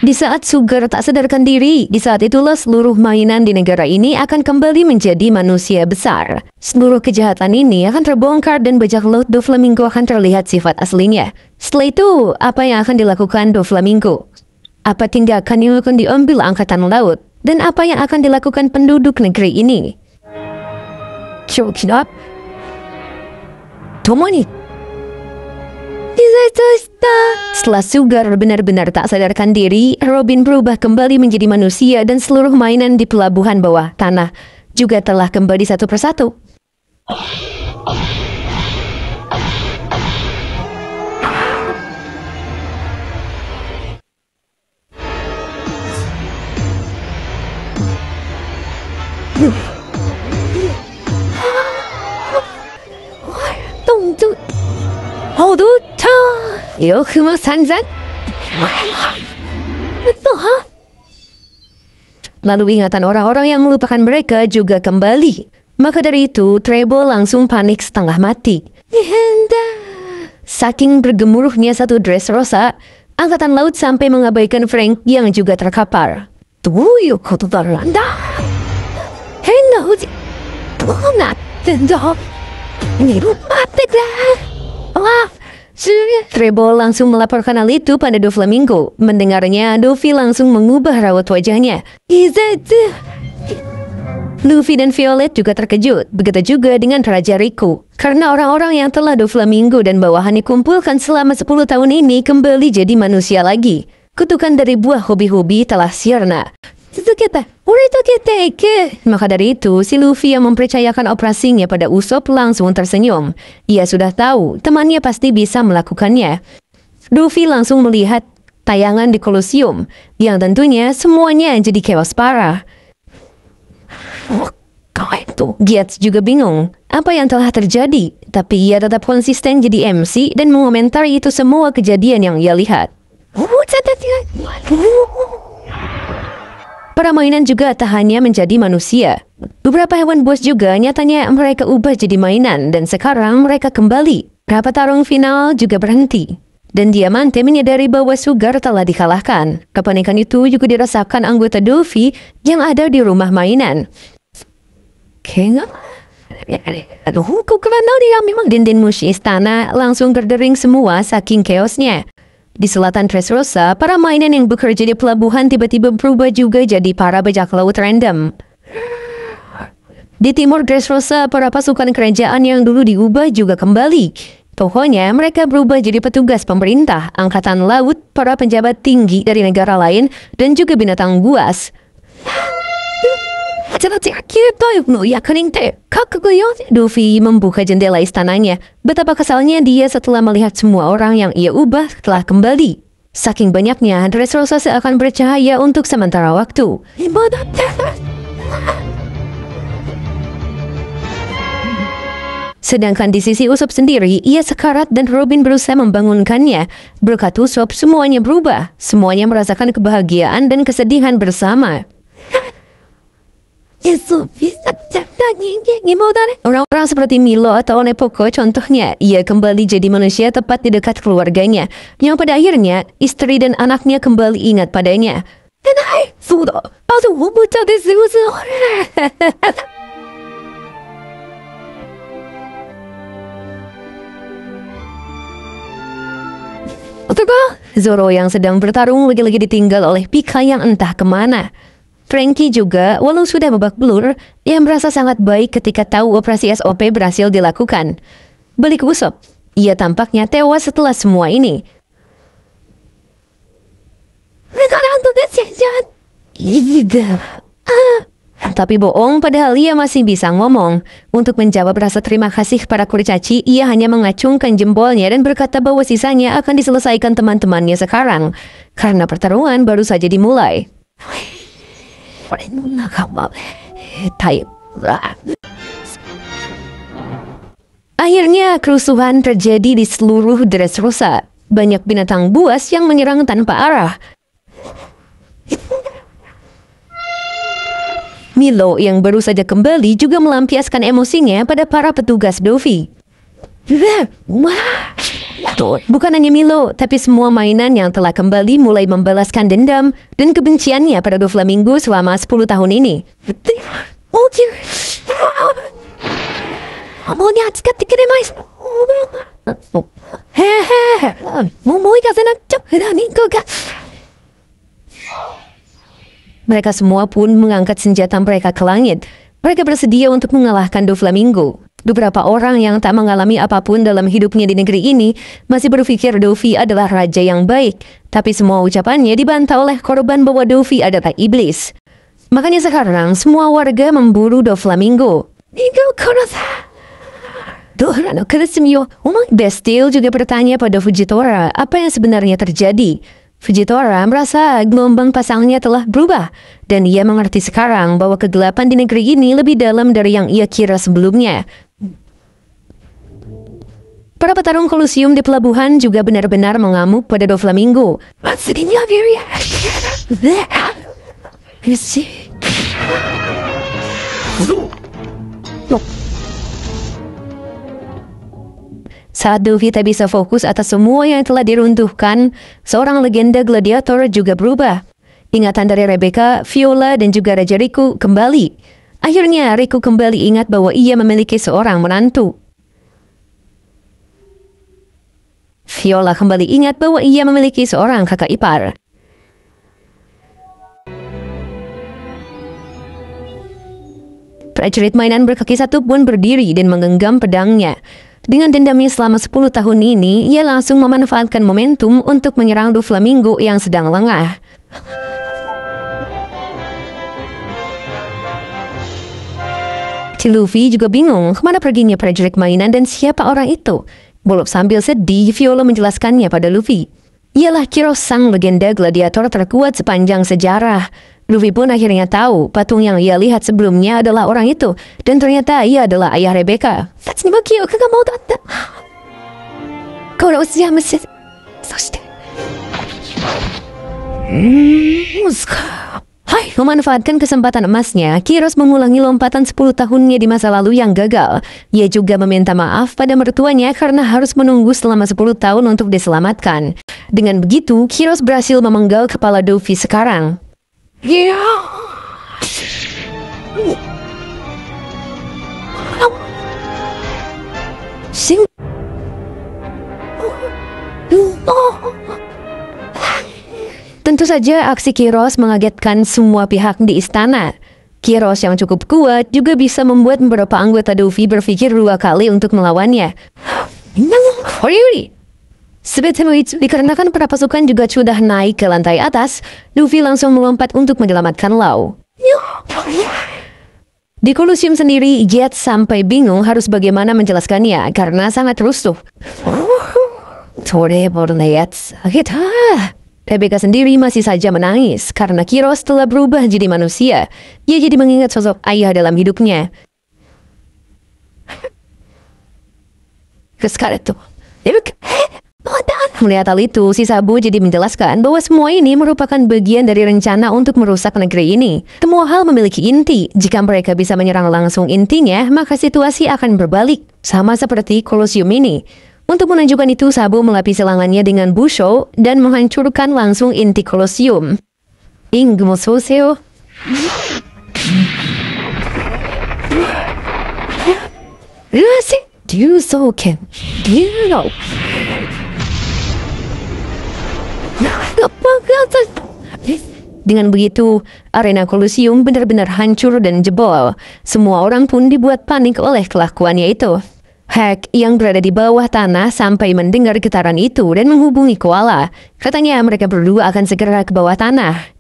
Di saat Sugar tak sadarkan diri, di saat itulah seluruh mainan di negara ini akan kembali menjadi manusia besar. Seluruh kejahatan ini akan terbongkar dan bajak laut Doflamingo akan terlihat sifat aslinya. Setelah itu, apa yang akan dilakukan Doflamingo? Apa tindakan yang akan diambil angkatan laut? Dan apa yang akan dilakukan penduduk negeri ini? Coba Tomoni. Setelah Sugar benar-benar tak sadarkan diri, Robin berubah kembali menjadi manusia dan seluruh mainan di pelabuhan bawah tanah juga telah kembali satu persatu. Lalu ingatan orang-orang yang melupakan mereka juga kembali. Maka dari itu, Treble langsung panik setengah mati. Saking bergemuruhnya satu Dressrosa, angkatan laut sampai mengabaikan Frank yang juga terkapar. Treble langsung melaporkan hal itu pada Doflamingo. Mendengarnya, Dovi langsung mengubah raut wajahnya. Luffy dan Violet juga terkejut. Begitu juga dengan Raja Riku. Karena orang-orang yang telah Doflamingo dan bawahannya kumpulkan selama 10 tahun ini kembali jadi manusia lagi. Kutukan dari buah hobi-hobi telah sirna. Maka dari itu, si Luffy yang mempercayakan operasinya pada Usopp langsung tersenyum. Ia sudah tahu temannya pasti bisa melakukannya. Luffy langsung melihat tayangan di Colosseum, yang tentunya semuanya jadi chaos parah. Geats juga bingung apa yang telah terjadi, tapi ia tetap konsisten jadi MC dan mengomentari itu semua kejadian yang ia lihat. Para mainan juga tak hanya menjadi manusia. Beberapa hewan buas juga nyatanya mereka ubah jadi mainan dan sekarang mereka kembali. Rapat tarung final juga berhenti. Dan Diamante menyadari bahwa Sugar telah dikalahkan. Kepanikan itu juga dirasakan anggota Dovi yang ada di rumah mainan. Dinding musuh istana langsung berdering semua saking chaosnya. Di selatan Dressrosa, para mainan yang bekerja di pelabuhan tiba-tiba berubah juga jadi para bajak laut random. Di timur Dressrosa, para pasukan kerajaan yang dulu diubah juga kembali. Pokoknya mereka berubah jadi petugas pemerintah, angkatan laut, para penjabat tinggi dari negara lain, dan juga binatang buas. Luffy membuka jendela istananya. Betapa kesalnya dia setelah melihat semua orang yang ia ubah telah kembali. Saking banyaknya, Dressrosa seakan bercahaya untuk sementara waktu. Sedangkan di sisi Usopp sendiri, ia sekarat dan Robin berusaha membangunkannya. Berkat Usopp, semuanya berubah. Semuanya merasakan kebahagiaan dan kesedihan bersama. Orang-orang seperti Milo atau Nepoko contohnya, ia kembali jadi manusia tepat di dekat keluarganya, yang pada akhirnya istri dan anaknya kembali ingat padanya. Zoro yang sedang bertarung lagi-lagi ditinggal oleh Pika yang entah kemana. Franky juga, walau sudah babak belur, ia merasa sangat baik ketika tahu operasi SOP berhasil dilakukan. Balik ke Usopp, ia tampaknya tewas setelah semua ini. Tapi bohong, padahal ia masih bisa ngomong. Untuk menjawab rasa terima kasih para kurcaci, ia hanya mengacungkan jempolnya dan berkata bahwa sisanya akan diselesaikan teman-temannya sekarang, karena pertarungan baru saja dimulai. Akhirnya kerusuhan terjadi di seluruh Dressrosa. Banyak binatang buas yang menyerang tanpa arah. Milo yang baru saja kembali juga melampiaskan emosinya pada para petugas Dovi. Bukan hanya Milo, tapi semua mainan yang telah kembali mulai membalaskan dendam dan kebenciannya pada Doflamingo selama 10 tahun ini. Mereka semua pun mengangkat senjata mereka ke langit. Mereka bersedia untuk mengalahkan Doflamingo. Beberapa orang yang tak mengalami apapun dalam hidupnya di negeri ini masih berpikir Dovi adalah raja yang baik. Tapi semua ucapannya dibantah oleh korban bahwa Dovi adalah iblis. Makanya sekarang semua warga memburu Doflamingo. Bestial juga bertanya pada Fujitora apa yang sebenarnya terjadi. Fujitora merasa gelombang pasangnya telah berubah, dan ia mengerti sekarang bahwa kegelapan di negeri ini lebih dalam dari yang ia kira sebelumnya. Para petarung Kolosium di pelabuhan juga benar-benar mengamuk pada Doflamingo. Saat Dovi tak bisa fokus atas semua yang telah diruntuhkan, seorang legenda gladiator juga berubah. Ingatan dari Rebecca, Viola, dan juga Raja Riku kembali. Akhirnya Riku kembali ingat bahwa ia memiliki seorang menantu. Viola kembali ingat bahwa ia memiliki seorang kakak ipar. Prajurit mainan berkaki satu pun berdiri dan menggenggam pedangnya. Dengan dendamnya selama 10 tahun ini, ia langsung memanfaatkan momentum untuk menyerang Doflamingo yang sedang lengah. Si Luffy juga bingung kemana perginya prajurit mainan dan siapa orang itu. Bolop sambil sedih, Viola menjelaskannya pada Luffy. Ialah Kiros, sang legenda gladiator terkuat sepanjang sejarah. Luffy pun akhirnya tahu patung yang ia lihat sebelumnya adalah orang itu, dan ternyata ia adalah ayah Rebecca. Memanfaatkan kesempatan emasnya, Kiros mengulangi lompatan 10 tahunnya di masa lalu yang gagal. Ia juga meminta maaf pada mertuanya karena harus menunggu selama 10 tahun untuk diselamatkan. Dengan begitu, Kiros berhasil memenggal kepala Dovi sekarang. Tentu saja aksi Kiros mengagetkan semua pihak di istana. Kiros yang cukup kuat juga bisa membuat beberapa anggota Dovi berpikir 2 kali untuk melawannya. Sebetulnya itu dikarenakan para pasukan juga sudah naik ke lantai atas, Luffy langsung melompat untuk menyelamatkan Law. Di Kolosium sendiri, Jet sampai bingung harus bagaimana menjelaskannya karena sangat rusuh. Rebecca sendiri masih saja menangis karena Kiros telah berubah jadi manusia. Ia jadi mengingat sosok ayah dalam hidupnya. Melihat hal itu, si Sabu jadi menjelaskan bahwa semua ini merupakan bagian dari rencana untuk merusak negeri ini. Semua hal memiliki inti. Jika mereka bisa menyerang langsung intinya, maka situasi akan berbalik. Sama seperti Kolosium ini. Untuk menunjukkan itu, Sabu melapisi lengannya dengan busho dan menghancurkan langsung inti Kolosium. Ingumososeo. Rase, Ryusoken, Ryuro. Dengan begitu, arena Kolosium benar-benar hancur dan jebol. Semua orang pun dibuat panik oleh kelakuannya itu. Hack yang berada di bawah tanah sampai mendengar getaran itu dan menghubungi Koala. Katanya mereka berdua akan segera ke bawah tanah.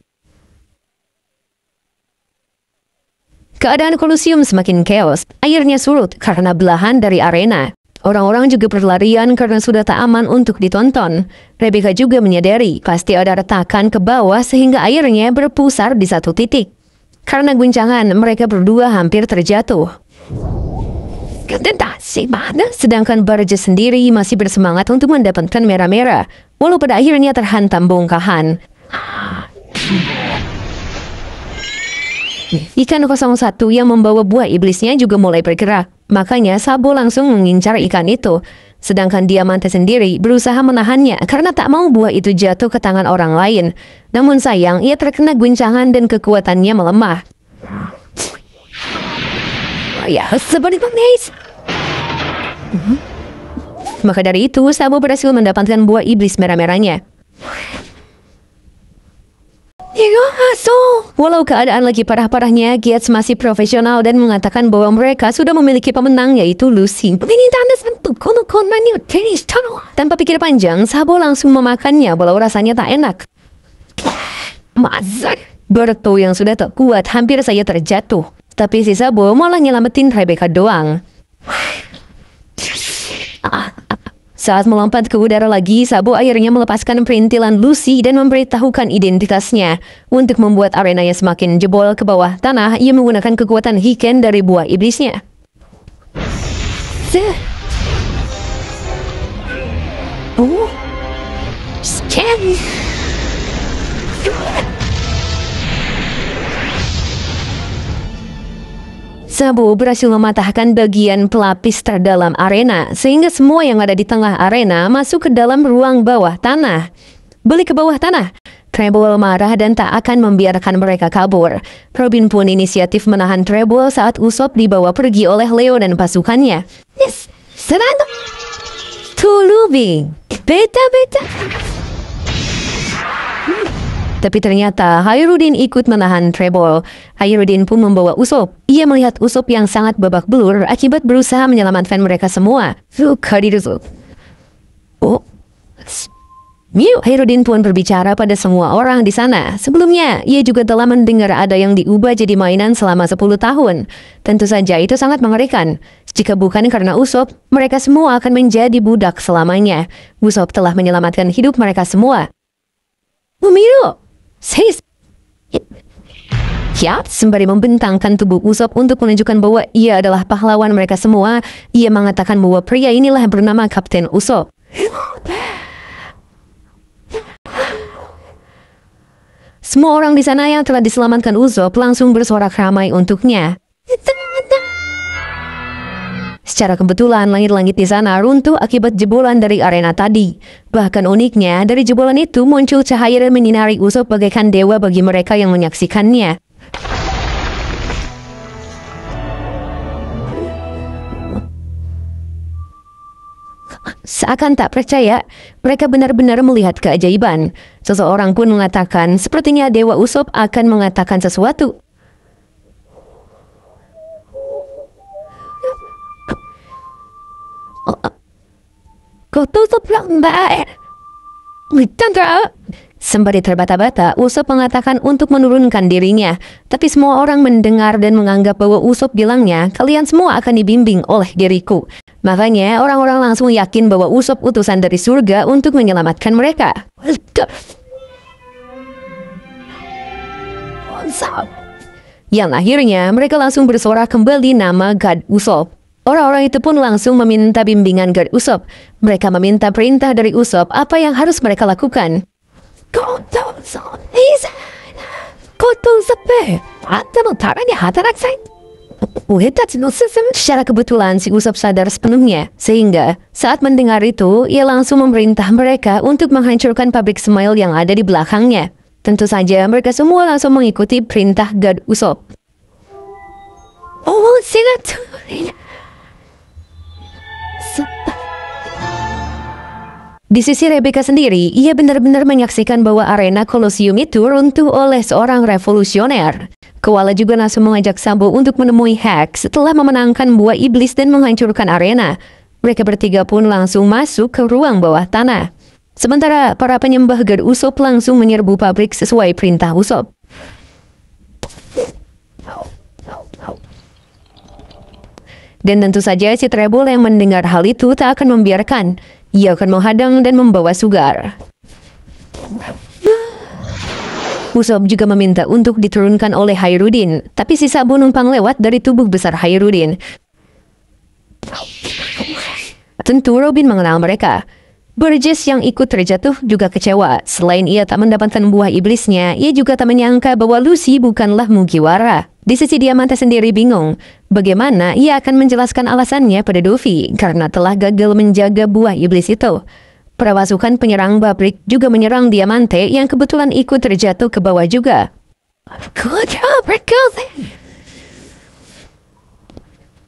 Keadaan Kolosium semakin chaos. Airnya surut karena belahan dari arena. Orang-orang juga berlarian karena sudah tak aman untuk ditonton. Rebecca juga menyadari pasti ada retakan ke bawah sehingga airnya berpusar di satu titik. Karena guncangan, mereka berdua hampir terjatuh. Sedangkan Barja sendiri masih bersemangat untuk mendapatkan merah-merah, walau pada akhirnya terhantam bongkahan. Ikan 01 yang membawa buah iblisnya juga mulai bergerak. Makanya Sabo langsung mengincar ikan itu. Sedangkan Diamante sendiri berusaha menahannya karena tak mau buah itu jatuh ke tangan orang lain. Namun sayang, ia terkena guncangan dan kekuatannya melemah. Ya, sebenarnya. Maka dari itu, Sabo berhasil mendapatkan buah iblis merah-merahnya. Walau keadaan lagi parah-parahnya, Gates masih profesional dan mengatakan bahwa mereka sudah memiliki pemenang, yaitu Lucy. Tanpa pikir panjang, Sabo langsung memakannya walau rasanya tak enak. Berto yang sudah tak kuat hampir saja terjatuh. Tapi si Sabo malah nyelamatin Rebecca doang. Saat melompat ke udara lagi, Sabo akhirnya melepaskan perintilan Lucy dan memberitahukan identitasnya. Untuk membuat arenanya semakin jebol ke bawah tanah, ia menggunakan kekuatan Hiken dari buah iblisnya. Sabo berhasil mematahkan bagian pelapis terdalam arena, sehingga semua yang ada di tengah arena masuk ke dalam ruang bawah tanah. Balik ke bawah tanah. Treble marah dan tak akan membiarkan mereka kabur. Robin pun inisiatif menahan Treble saat Usopp dibawa pergi oleh Leo dan pasukannya. Yes, serang. Tulubing. Beta. Tapi ternyata Hairudin ikut menahan Treble. Hairudin pun membawa Usopp. Ia melihat Usopp yang sangat babak belur akibat berusaha menyelamatkan mereka semua. Hairudin pun berbicara pada semua orang di sana. Sebelumnya, ia juga telah mendengar ada yang diubah jadi mainan selama 10 tahun. Tentu saja itu sangat mengerikan. Jika bukan karena Usopp, mereka semua akan menjadi budak selamanya. Usopp telah menyelamatkan hidup mereka semua. Umiru! Sembari membentangkan tubuh Usopp untuk menunjukkan bahwa ia adalah pahlawan mereka semua, ia mengatakan bahwa pria inilah bernama Kapten Usopp. Semua orang di sana yang telah diselamatkan Usopp langsung bersorak ramai untuknya. Secara kebetulan, langit-langit di sana runtuh akibat jebolan dari arena tadi. Bahkan uniknya, dari jebolan itu muncul cahaya dan menyinari Usopp bagaikan dewa bagi mereka yang menyaksikannya. Seakan tak percaya, mereka benar-benar melihat keajaiban. Seseorang pun mengatakan, sepertinya Dewa Usopp akan mengatakan sesuatu. Sembari terbata-bata, Usopp mengatakan untuk menurunkan dirinya. Tapi semua orang mendengar dan menganggap bahwa Usopp bilangnya, kalian semua akan dibimbing oleh diriku. Makanya orang-orang langsung yakin bahwa Usopp utusan dari surga untuk menyelamatkan mereka. Yang akhirnya mereka langsung bersorak kembali nama God Usopp. Orang-orang itu pun langsung meminta bimbingan God Usopp. Mereka meminta perintah dari Usopp apa yang harus mereka lakukan. Secara kebetulan si Usopp sadar sepenuhnya, sehingga saat mendengar itu, ia langsung memerintah mereka untuk menghancurkan pabrik Smile yang ada di belakangnya. Tentu saja mereka semua langsung mengikuti perintah God Usopp. Di sisi Rebecca sendiri, ia benar-benar menyaksikan bahwa arena Colosseum itu runtuh oleh seorang revolusioner. Koala juga langsung mengajak Sabo untuk menemui Hex setelah memenangkan buah iblis dan menghancurkan arena. Mereka bertiga pun langsung masuk ke ruang bawah tanah. Sementara para penyembah God Usopp langsung menyerbu pabrik sesuai perintah Usopp. Dan tentu saja si Treble yang mendengar hal itu tak akan membiarkan. Ia akan menghadang dan membawa Sugar. Usopp juga meminta untuk diturunkan oleh Hairudin, tapi si Sabo numpang lewat dari tubuh besar Hairudin. Tentu Robin mengenal mereka. Burgess yang ikut terjatuh juga kecewa. Selain ia tak mendapatkan buah iblisnya, ia juga tak menyangka bahwa Lucy bukanlah Mugiwara. Di sisi Diamante sendiri bingung bagaimana ia akan menjelaskan alasannya pada Luffy karena telah gagal menjaga buah iblis itu. Para pasukan penyerang pabrik juga menyerang Diamante yang kebetulan ikut terjatuh ke bawah juga. Good job, Red Gold.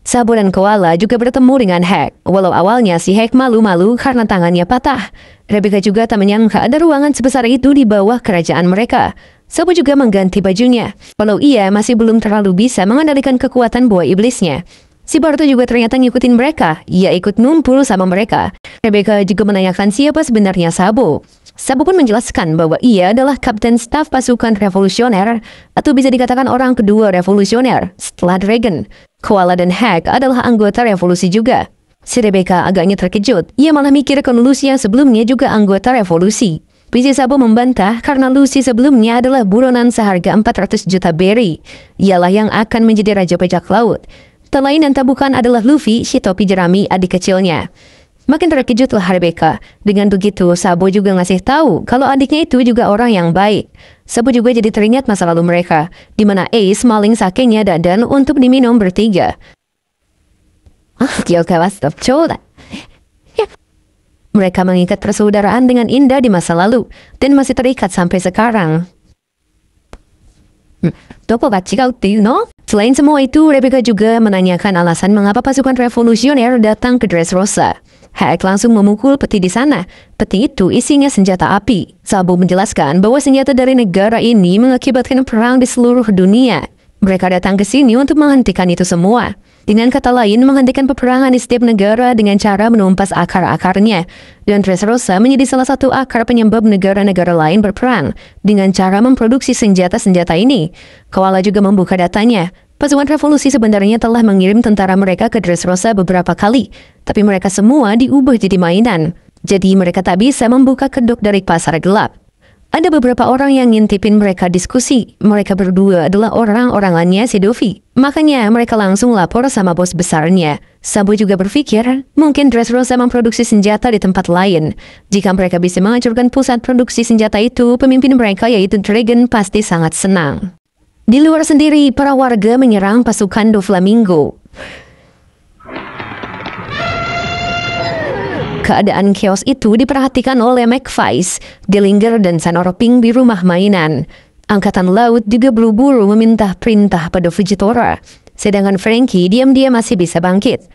Sabo dan Koala juga bertemu dengan Hack. Walau awalnya si Hack malu-malu karena tangannya patah. Rebecca juga tak menyangka ada ruangan sebesar itu di bawah kerajaan mereka. Sabo juga mengganti bajunya. Walau ia masih belum terlalu bisa mengendalikan kekuatan buah iblisnya. Si Barto juga ternyata ngikutin mereka. Ia ikut numpul sama mereka. Rebecca juga menanyakan siapa sebenarnya Sabo. Sabo pun menjelaskan bahwa ia adalah kapten staf pasukan revolusioner atau bisa dikatakan orang kedua revolusioner setelah Dragon. Koala dan Hack adalah anggota revolusi juga. Si Rebecca agaknya terkejut. Ia malah mikir kalau Lucy yang sebelumnya juga anggota revolusi. Bisi Sabo membantah karena Lucy sebelumnya adalah buronan seharga 400 juta berry. Ialah yang akan menjadi Raja Bajak Laut. Tak lain dan tak bukan adalah Luffy, si topi jerami adik kecilnya. Makin terkejutlah Rebecca. Dengan begitu, Sabo juga ngasih tahu kalau adiknya itu juga orang yang baik. Sabo juga jadi teringat masa lalu mereka, di mana Ace maling sakenya Dadan untuk diminum bertiga. Mereka mengikat persaudaraan dengan indah di masa lalu, dan masih terikat sampai sekarang. Selain semua itu, Rebecca juga menanyakan alasan mengapa pasukan revolusioner datang ke Dressrosa. Hack langsung memukul peti di sana. Peti itu isinya senjata api. Sabo menjelaskan bahwa senjata dari negara ini mengakibatkan perang di seluruh dunia. Mereka datang ke sini untuk menghentikan itu semua. Dengan kata lain, menghentikan peperangan di setiap negara dengan cara menumpas akar-akarnya. Dan Dressrosa menjadi salah satu akar penyebab negara-negara lain berperang dengan cara memproduksi senjata-senjata ini. Koala juga membuka datanya. Pasukan revolusi sebenarnya telah mengirim tentara mereka ke Dressrosa beberapa kali, tapi mereka semua diubah jadi mainan. Jadi mereka tak bisa membuka kedok dari pasar gelap. Ada beberapa orang yang ngintipin mereka diskusi. Mereka berdua adalah orang-orangannya si Luffy. Makanya mereka langsung lapor sama bos besarnya. Sabo juga berpikir, mungkin Dressrosa memproduksi senjata di tempat lain. Jika mereka bisa menghancurkan pusat produksi senjata itu, pemimpin mereka yaitu Dragon pasti sangat senang. Di luar sendiri, para warga menyerang pasukan Doflamingo. Keadaan chaos itu diperhatikan oleh McVice, Dillinger, dan Sanoroping di rumah mainan. Angkatan Laut juga buru-buru meminta perintah pada Fujitora. Sedangkan Frankie diam-diam masih bisa bangkit.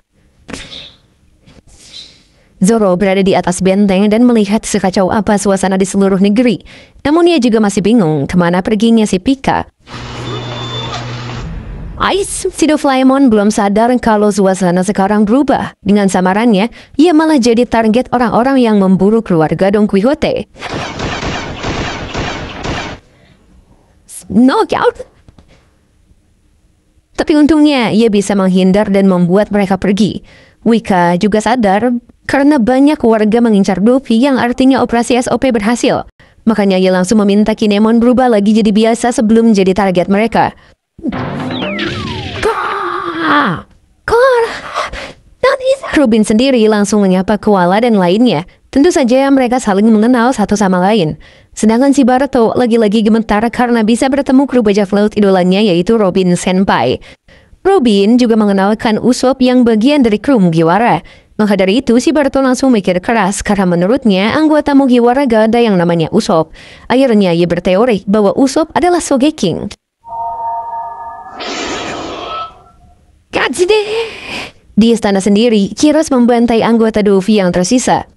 Zoro berada di atas benteng dan melihat sekacau apa suasana di seluruh negeri. Namun ia juga masih bingung kemana perginya si Pika. Si Doflaemon belum sadar kalau suasana sekarang berubah. Dengan samarannya, ia malah jadi target orang-orang yang memburu keluarga Don Quixote. Knockout. Tapi untungnya, ia bisa menghindar dan membuat mereka pergi. Wika juga sadar karena banyak warga mengincar Luffy yang artinya operasi SOP berhasil. Makanya ia langsung meminta Kinemon berubah lagi jadi biasa sebelum jadi target mereka. Robin sendiri langsung menyapa Koala dan lainnya. Tentu saja mereka saling mengenal satu sama lain. Sedangkan si Barto lagi-lagi gemetar karena bisa bertemu kru bajak laut idolanya yaitu Robin Senpai. Robin juga mengenalkan Usopp yang bagian dari kru Mugiwara. Maka dari itu si Barto langsung mikir keras karena menurutnya anggota Mugiwara gak ada yang namanya Usopp. Akhirnya ia berteori bahwa Usopp adalah Sogeking. Di istana sendiri, Kiros membantai anggota Luffy yang tersisa.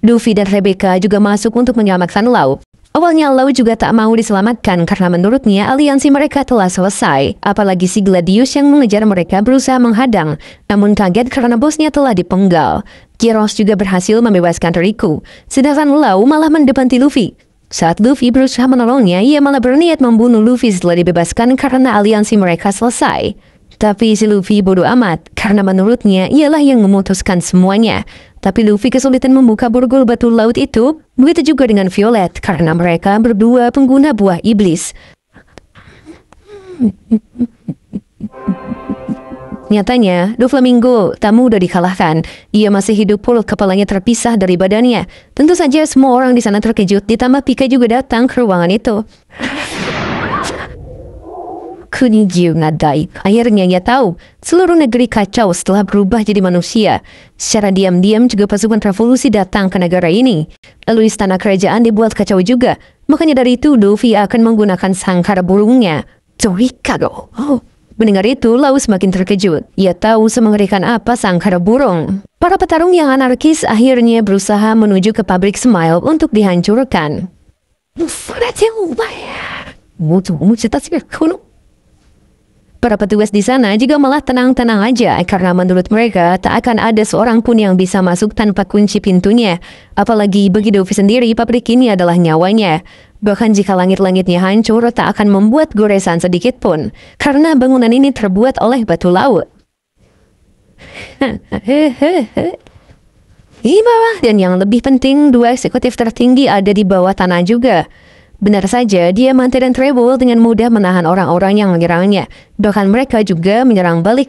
Luffy dan Rebecca juga masuk untuk menyelamatkan Law. Awalnya Law juga tak mau diselamatkan karena menurutnya aliansi mereka telah selesai. Apalagi si Gladius yang mengejar mereka berusaha menghadang, namun kaget karena bosnya telah dipenggal. Kiros juga berhasil membebaskan Riku, sedangkan Law malah mendepati Luffy. Saat Luffy berusaha menolongnya, ia malah berniat membunuh Luffy setelah dibebaskan karena aliansi mereka selesai. Tapi si Luffy bodoh amat, karena menurutnya ialah yang memutuskan semuanya. Tapi Luffy kesulitan membuka borgol batu laut itu, begitu juga dengan Violet, karena mereka berdua pengguna buah iblis. Nyatanya, Doflamingo tak mudah dikalahkan. Ia masih hidup puluh, kepalanya terpisah dari badannya. Tentu saja semua orang di sana terkejut, ditambah Pika juga datang ke ruangan itu. Kuningjiu ngadai. Akhirnya ia tahu, seluruh negeri kacau setelah berubah jadi manusia. Secara diam-diam juga pasukan revolusi datang ke negara ini. Lalu istana kerajaan dibuat kacau juga. Makanya dari itu Luffy akan menggunakan sangkar burungnya. Torikado. Mendengar itu, Lau semakin terkejut. Ia tahu semengerikan apa sangkar burung. Para petarung yang anarkis akhirnya berusaha menuju ke pabrik Smile untuk dihancurkan. Para petugas di sana juga malah tenang-tenang aja karena menurut mereka tak akan ada seorang pun yang bisa masuk tanpa kunci pintunya. Apalagi bagi Luffy sendiri, pabrik ini adalah nyawanya. Bahkan jika langit-langitnya hancur, tak akan membuat goresan sedikit pun, karena bangunan ini terbuat oleh batu laut. Dan yang lebih penting, dua eksekutif tertinggi ada di bawah tanah juga. Benar saja, Diamante dan Treble dengan mudah menahan orang-orang yang menyerangnya. Bahkan mereka juga menyerang balik.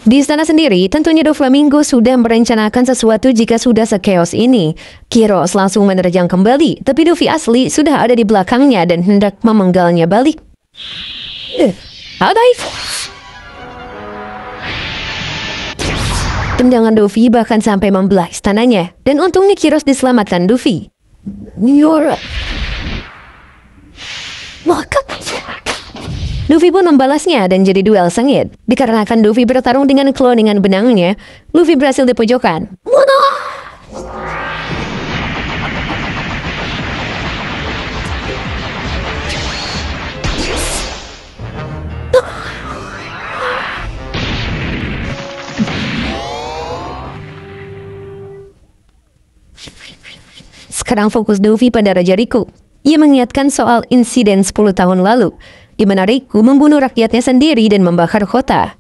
Di istana sendiri, tentunya Doflamingo sudah merencanakan sesuatu jika sudah se-chaos ini. Kiros langsung menerjang kembali, tapi Luffy asli sudah ada di belakangnya dan hendak memenggalnya balik. Tendangan Luffy bahkan sampai membelah istananya, dan untungnya Kiros diselamatkan Luffy. Luffy pun membalasnya dan jadi duel sengit. Dikarenakan Luffy bertarung dengan claw dengan benangnya, Luffy berhasil dipojokkan. Sekarang fokus Luffy pada Raja Riku. Ia mengingatkan soal insiden 10 tahun lalu, di mana Riku membunuh rakyatnya sendiri dan membakar kota.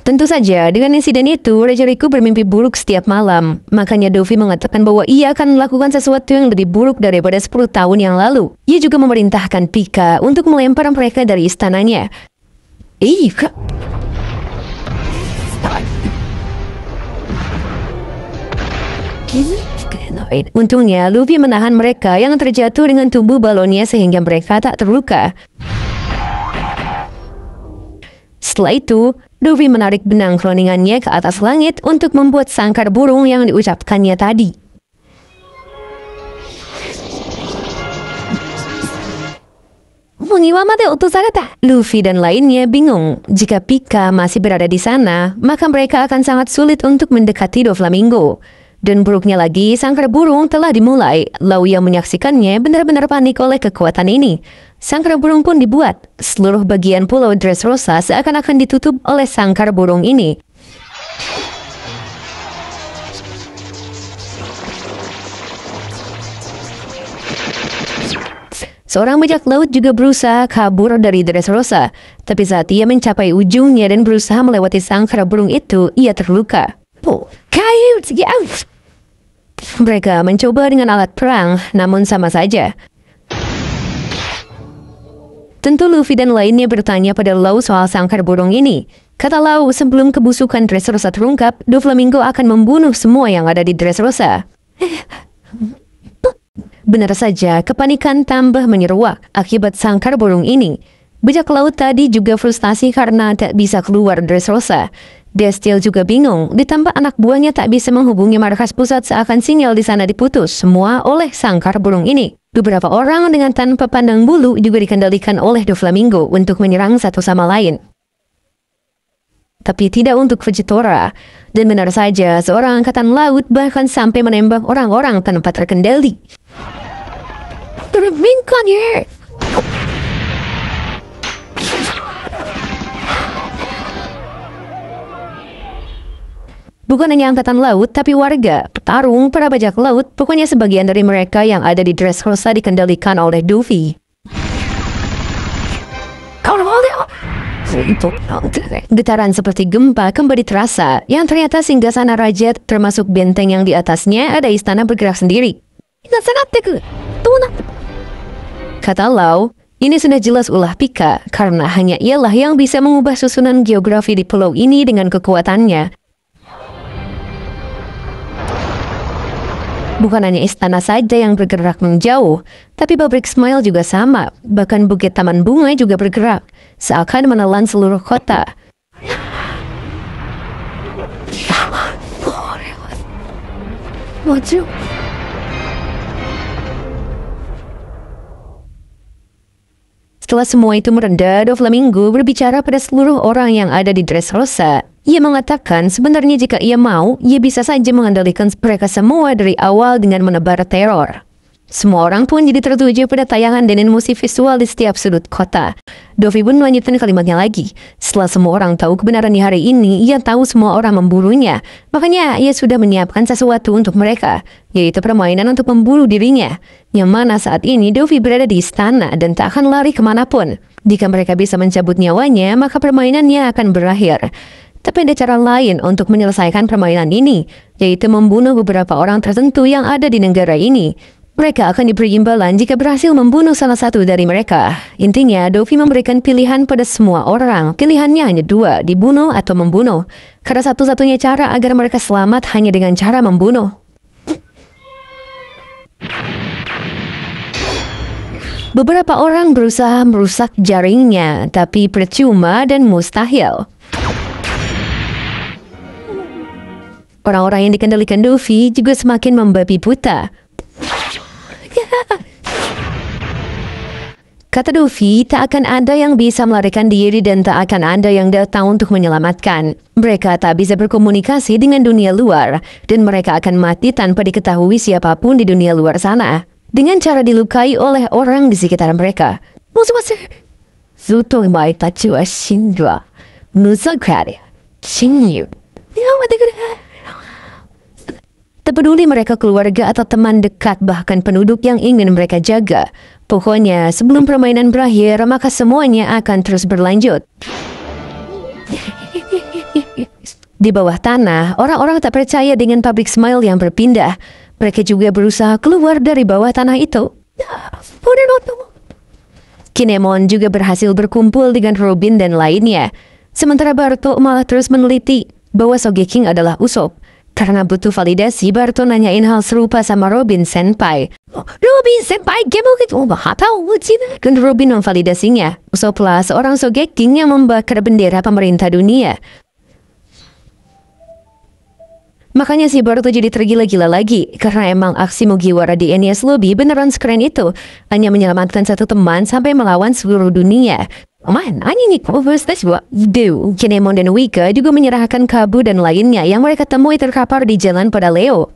Tentu saja, dengan insiden itu, Raja Riku bermimpi buruk setiap malam. Makanya Luffy mengatakan bahwa ia akan melakukan sesuatu yang lebih buruk daripada 10 tahun yang lalu. Ia juga memerintahkan Pika untuk melempar mereka dari istananya. Untungnya, Luffy menahan mereka yang terjatuh dengan tubuh balonnya sehingga mereka tak terluka. Setelah itu, Luffy menarik benang kloningannya ke atas langit untuk membuat sangkar burung yang diucapkannya tadi. Luffy dan lainnya bingung. Jika Pika masih berada di sana, maka mereka akan sangat sulit untuk mendekati Doflamingo. Dan buruknya lagi, sangkar burung telah dimulai. Lau yang menyaksikannya benar-benar panik oleh kekuatan ini. Sangkar burung pun dibuat. Seluruh bagian pulau Dressrosa seakan-akan ditutup oleh sangkar burung ini. Seorang bajak laut juga berusaha kabur dari Dressrosa. Tapi saat ia mencapai ujungnya dan berusaha melewati sangkar burung itu, ia terluka. Mereka mencoba dengan alat perang, namun sama saja. Tentu Luffy dan lainnya bertanya pada Lau soal sangkar burung ini. Kata Lau, sebelum kebusukan Dressrosa terungkap, Doflamingo akan membunuh semua yang ada di Dressrosa. Benar saja, kepanikan tambah menyeruak akibat sangkar burung ini. Bajak laut tadi juga frustasi karena tak bisa keluar Dressrosa. Destil juga bingung, ditambah anak buahnya tak bisa menghubungi markas pusat seakan sinyal di sana diputus, semua oleh sangkar burung ini. Beberapa orang dengan tanpa pandang bulu juga dikendalikan oleh Doflamingo untuk menyerang satu sama lain. Tapi tidak untuk Fujitora. Dan benar saja, seorang angkatan laut bahkan sampai menembak orang-orang tanpa terkendali. Bukan hanya angkatan laut, tapi warga, petarung, para bajak laut, pokoknya sebagian dari mereka yang ada di Dressrosa dikendalikan oleh Luffy. Getaran seperti gempa kembali terasa, yang ternyata singgasana raja termasuk benteng yang di atasnya ada istana bergerak sendiri. Kata Lau, ini sudah jelas ulah Pika, karena hanya ialah yang bisa mengubah susunan geografi di pulau ini dengan kekuatannya. Bukan hanya istana saja yang bergerak menjauh, tapi pabrik Smile juga sama. Bahkan bukit taman bunga juga bergerak, seakan menelan seluruh kota. Setelah semua itu mereda, Doflamingo berbicara pada seluruh orang yang ada di Dressrosa. Ia mengatakan sebenarnya jika ia mau, ia bisa saja mengendalikan mereka semua dari awal dengan menebar teror. Semua orang pun jadi tertuju pada tayangan dan emosi visual di setiap sudut kota. Dovi pun melanjutkan kalimatnya lagi. Setelah semua orang tahu kebenaran di hari ini, ia tahu semua orang memburunya. Makanya ia sudah menyiapkan sesuatu untuk mereka, yaitu permainan untuk membunuh dirinya. Yang mana saat ini Dovi berada di istana dan tak akan lari kemanapun. Jika mereka bisa mencabut nyawanya, maka permainannya akan berakhir. Tapi ada cara lain untuk menyelesaikan permainan ini, yaitu membunuh beberapa orang tertentu yang ada di negara ini. Mereka akan diberi imbalan jika berhasil membunuh salah satu dari mereka. Intinya, Dovi memberikan pilihan pada semua orang. Pilihannya hanya dua, dibunuh atau membunuh. Karena satu-satunya cara agar mereka selamat hanya dengan cara membunuh. Beberapa orang berusaha merusak jaringnya, tapi percuma dan mustahil. Orang-orang yang dikendalikan Dovi juga semakin membabi buta. Kata Dovi, tak akan ada yang bisa melarikan diri dan tak akan ada yang datang untuk menyelamatkan. Mereka tak bisa berkomunikasi dengan dunia luar, dan mereka akan mati tanpa diketahui siapapun di dunia luar sana, dengan cara dilukai oleh orang di sekitar mereka. Tak peduli mereka keluarga atau teman dekat, bahkan penduduk yang ingin mereka jaga. Pokoknya, sebelum permainan berakhir, maka semuanya akan terus berlanjut. Di bawah tanah, orang-orang tak percaya dengan pabrik Smile yang berpindah. Mereka juga berusaha keluar dari bawah tanah itu. Kinemon juga berhasil berkumpul dengan Robin dan lainnya. Sementara Barto malah terus meneliti bahwa Sogeking adalah Usopp. Karena butuh validasi, Barto nanyain hal serupa sama Robin Senpai. Robin Senpai, dan Robin memvalidasinya. Usopplah seorang Sogeking yang membakar bendera pemerintah dunia. Makanya si Barto jadi tergila-gila lagi, karena emang aksi Mugiwara di Enies Lobby beneran sekeren itu. Hanya menyelamatkan satu teman sampai melawan seluruh dunia. Kinemon dan Wika juga menyerahkan Kabu dan lainnya yang mereka temui terkapar di jalan pada Leo.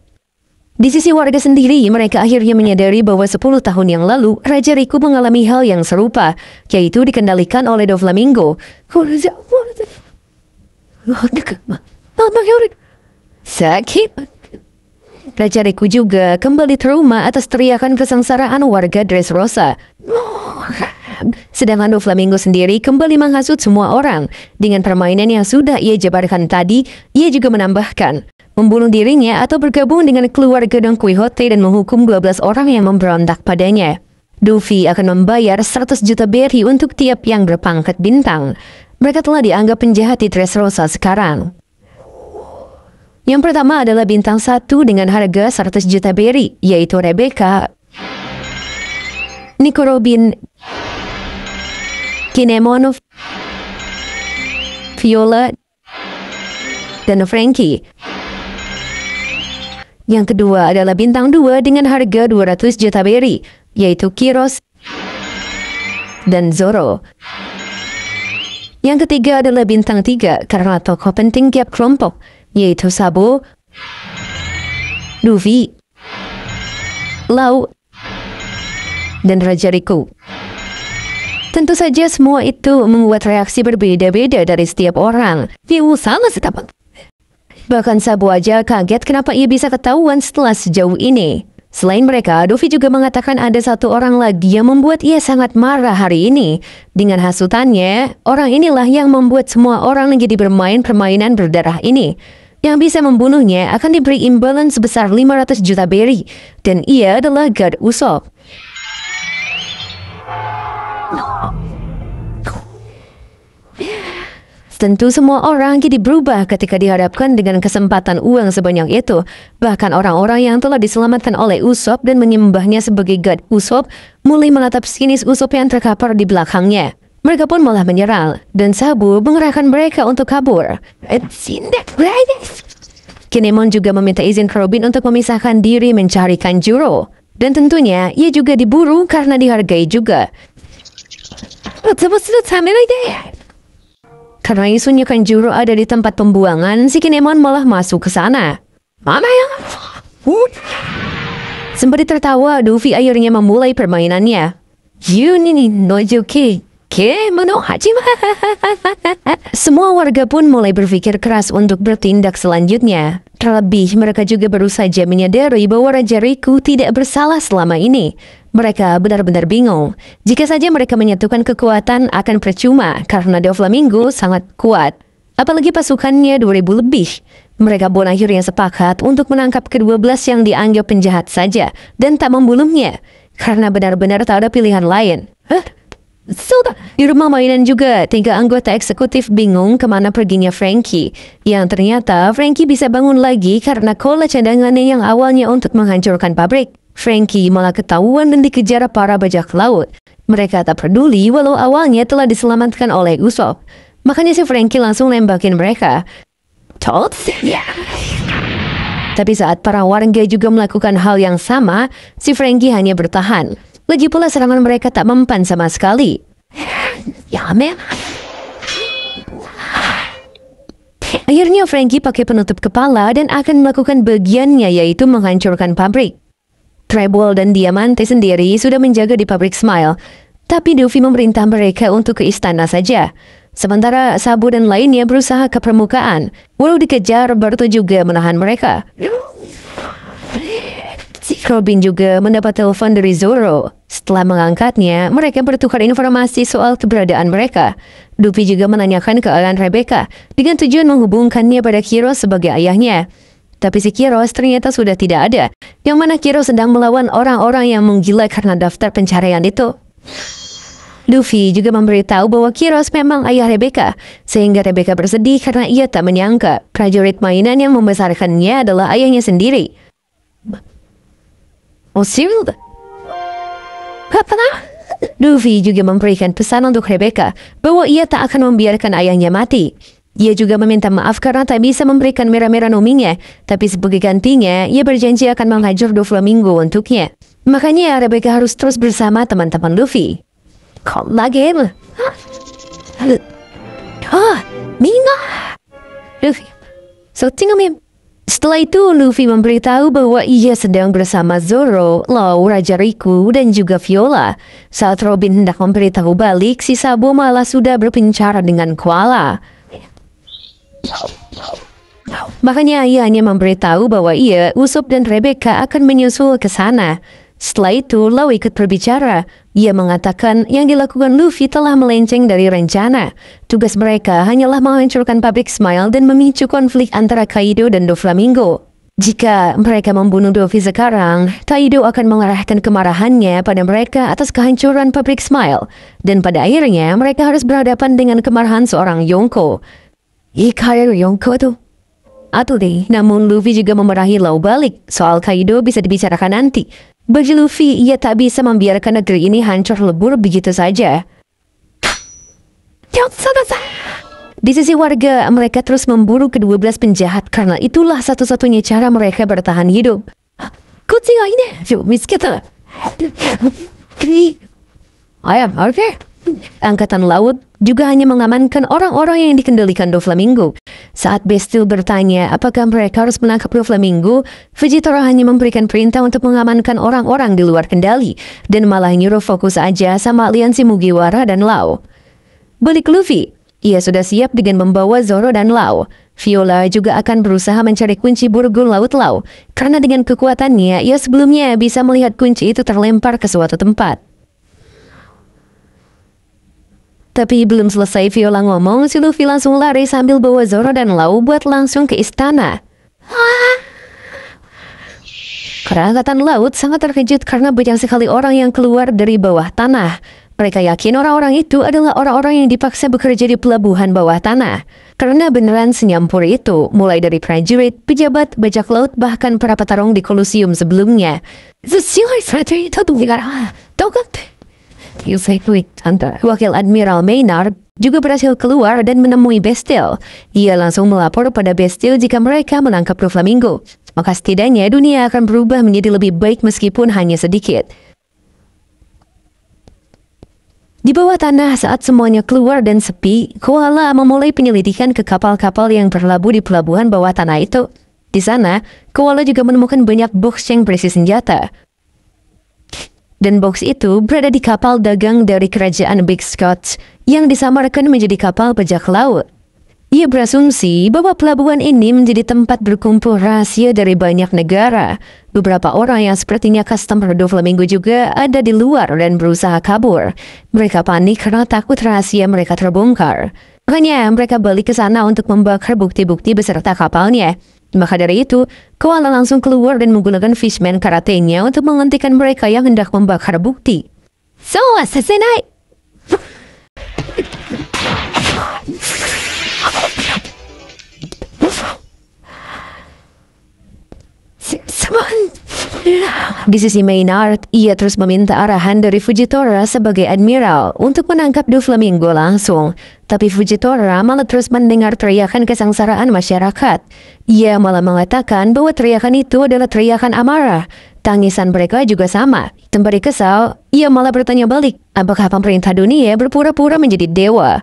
Di sisi warga sendiri, mereka akhirnya menyadari bahwa 10 tahun yang lalu, Raja Riku mengalami hal yang serupa, yaitu dikendalikan oleh Doflamingo. Sakit. Raja Riku juga kembali trauma atas teriakan kesengsaraan warga Dressrosa. Sedangkan Doflamingo sendiri kembali menghasut semua orang. Dengan permainan yang sudah ia jabarkan tadi, ia juga menambahkan membunuh dirinya atau bergabung dengan keluarga Don Quixote dan menghukum 12 orang yang memberontak padanya. Luffy akan membayar 100 juta berry untuk tiap yang berpangkat bintang. Mereka telah dianggap penjahat di Dressrosa sekarang. Yang pertama adalah bintang 1 dengan harga 100 juta berry, yaitu Rebecca, Nico Robin, Kinemon, Viola, dan Frankie. Yang kedua adalah bintang 2 dengan harga 200 juta berry, yaitu Kiros dan Zoro. Yang ketiga adalah bintang 3 karena tokoh penting tiap kelompok, yaitu Sabo, Luffy, Lau, dan Raja Riku. Tentu saja semua itu membuat reaksi berbeda-beda dari setiap orang. Bahkan Sabu aja kaget kenapa ia bisa ketahuan setelah sejauh ini. Selain mereka, Luffy juga mengatakan ada satu orang lagi yang membuat ia sangat marah hari ini. Dengan hasutannya, orang inilah yang membuat semua orang menjadi bermain permainan berdarah ini. Yang bisa membunuhnya akan diberi imbalan sebesar 500 juta berry. Dan ia adalah God Usopp. Tentu semua orang jadi berubah ketika dihadapkan dengan kesempatan uang sebanyak itu. Bahkan orang-orang yang telah diselamatkan oleh Usopp dan menyembahnya sebagai God Usopp mulai menatap sinis Usopp yang terkapar di belakangnya. Mereka pun malah menyerang, dan Sabu mengerahkan mereka untuk kabur. Kinemon juga meminta izin ke Robin untuk memisahkan diri mencari Kanjuro. Dan tentunya ia juga diburu karena dihargai juga. Karena isunya Kanjuro ada di tempat pembuangan, si Kinemon malah masuk ke sana. Mama yang... Sembari tertawa, Luffy akhirnya memulai permainannya. Yuni nojuki. Semua warga pun mulai berpikir keras untuk bertindak selanjutnya. Terlebih, mereka juga baru saja menyadari bahwa Raja Riku tidak bersalah selama ini. Mereka benar-benar bingung. Jika saja mereka menyatukan kekuatan akan percuma karena Doflamingo sangat kuat. Apalagi pasukannya 2000 lebih. Mereka pun akhirnya sepakat untuk menangkap ke-12 yang dianggap penjahat saja dan tak membunuhnya. Karena benar-benar tak ada pilihan lain. Di rumah mainan juga, 3 anggota eksekutif bingung kemana perginya Franky. Yang ternyata Franky bisa bangun lagi karena cola cadangannya yang awalnya untuk menghancurkan pabrik. Franky malah ketahuan dan dikejar para bajak laut. Mereka tak peduli walau awalnya telah diselamatkan oleh Usopp. Makanya si Franky langsung nembakin mereka. Tapi saat para warga juga melakukan hal yang sama, si Franky hanya bertahan. Lagi pula serangan mereka tak mempan sama sekali. Akhirnya Franky pakai penutup kepala dan akan melakukan bagiannya, yaitu menghancurkan pabrik. Treble dan Diamante sendiri sudah menjaga di pabrik Smile, tapi Luffy memerintah mereka untuk ke istana saja. Sementara Sabu dan lainnya berusaha ke permukaan. Walau dikejar, Baruto juga menahan mereka. Robin juga mendapat telepon dari Zoro. Setelah mengangkatnya, mereka bertukar informasi soal keberadaan mereka. Luffy juga menanyakan keadaan Rebecca dengan tujuan menghubungkannya pada Kiro sebagai ayahnya. Tapi si Kiro ternyata sudah tidak ada, yang mana Kiro sedang melawan orang-orang yang menggila karena daftar pencarian itu. Luffy juga memberitahu bahwa Kiros memang ayah Rebecca, sehingga Rebecca bersedih karena ia tak menyangka prajurit mainan yang membesarkannya adalah ayahnya sendiri. Cyril? Luffy juga memberikan pesan untuk Rebecca bahwa ia tak akan membiarkan ayahnya mati. Ia juga meminta maaf karena tak bisa memberikan merah-merah nominya, tapi sebagai gantinya, ia berjanji akan menghajar Doflamingo untuknya. Makanya Rebecca harus terus bersama teman-teman Luffy. Kok lagi? Minga! Luffy. Setelah itu, Luffy memberitahu bahwa ia sedang bersama Zoro, Law, Raja Riku, dan juga Viola. Saat Robin hendak memberitahu balik, si Sabo malah sudah berbicara dengan Koala. Makanya ia hanya memberitahu bahwa ia, Usopp, dan Rebecca akan menyusul ke sana. Setelah itu, Law ikut berbicara. Ia mengatakan yang dilakukan Luffy telah melenceng dari rencana. Tugas mereka hanyalah menghancurkan pabrik Smile dan memicu konflik antara Kaido dan Doflamingo. Jika mereka membunuh Luffy sekarang, Kaido akan mengarahkan kemarahannya pada mereka atas kehancuran pabrik Smile. Dan pada akhirnya, mereka harus berhadapan dengan kemarahan seorang Yonko. Kayak Yonko tuh. Namun Luffy juga memarahi Law balik. Soal Kaido bisa dibicarakan nanti. Bagi Luffy, ia tak bisa membiarkan negeri ini hancur lebur begitu saja. Di sisi warga, mereka terus memburu ke-12 penjahat karena itulah satu-satunya cara mereka bertahan hidup. Angkatan laut juga hanya mengamankan orang-orang yang dikendalikan Doflamingo. Saat Bestial bertanya apakah mereka harus menangkap Doflamingo, Vegetaura hanya memberikan perintah untuk mengamankan orang-orang di luar kendali dan malah nyuruh fokus aja sama aliansi Mugiwara dan Law. Balik Luffy, ia sudah siap dengan membawa Zoro dan Law. Viola juga akan berusaha mencari kunci burung laut Lau, karena dengan kekuatannya, ia sebelumnya bisa melihat kunci itu terlempar ke suatu tempat. Tapi belum selesai Viola ngomong, si Luffy langsung lari sambil bawa Zoro dan Lau buat langsung ke istana. Angkatan laut sangat terkejut karena banyak sekali orang yang keluar dari bawah tanah. Mereka yakin orang-orang itu adalah orang-orang yang dipaksa bekerja di pelabuhan bawah tanah. Karena beneran senyampur itu, mulai dari prajurit, pejabat, bajak laut, bahkan para petarung di Kolosium sebelumnya. Wakil Admiral Maynard juga berhasil keluar dan menemui Bestial. Ia langsung melapor pada Bestial jika mereka menangkap Doflamingo. Maka setidaknya dunia akan berubah menjadi lebih baik meskipun hanya sedikit. Di bawah tanah saat semuanya keluar dan sepi, Koala memulai penyelidikan ke kapal-kapal yang berlabuh di pelabuhan bawah tanah itu. Di sana, Koala juga menemukan banyak box yang berisi senjata. Dan box itu berada di kapal dagang dari kerajaan Big Scots yang disamarkan menjadi kapal bajak laut. Ia berasumsi bahwa pelabuhan ini menjadi tempat berkumpul rahasia dari banyak negara. Beberapa orang yang sepertinya customer Doflamingo juga ada di luar dan berusaha kabur. Mereka panik karena takut rahasia mereka terbongkar. Makanya mereka balik ke sana untuk membakar bukti-bukti beserta kapalnya. Maka dari itu, Koala langsung keluar dan menggunakan Fishman Karate-nya untuk menghentikan mereka yang hendak membakar bukti. So, assassinate! Di sisi Maynard, ia terus meminta arahan dari Fujitora sebagai admiral untuk menangkap Doflamingo langsung. Tapi Fujitora malah terus mendengar teriakan kesengsaraan masyarakat. Ia malah mengatakan bahwa teriakan itu adalah teriakan amarah. Tangisan mereka juga sama. Sembari kesal, ia malah bertanya balik, apakah pemerintah dunia berpura-pura menjadi dewa?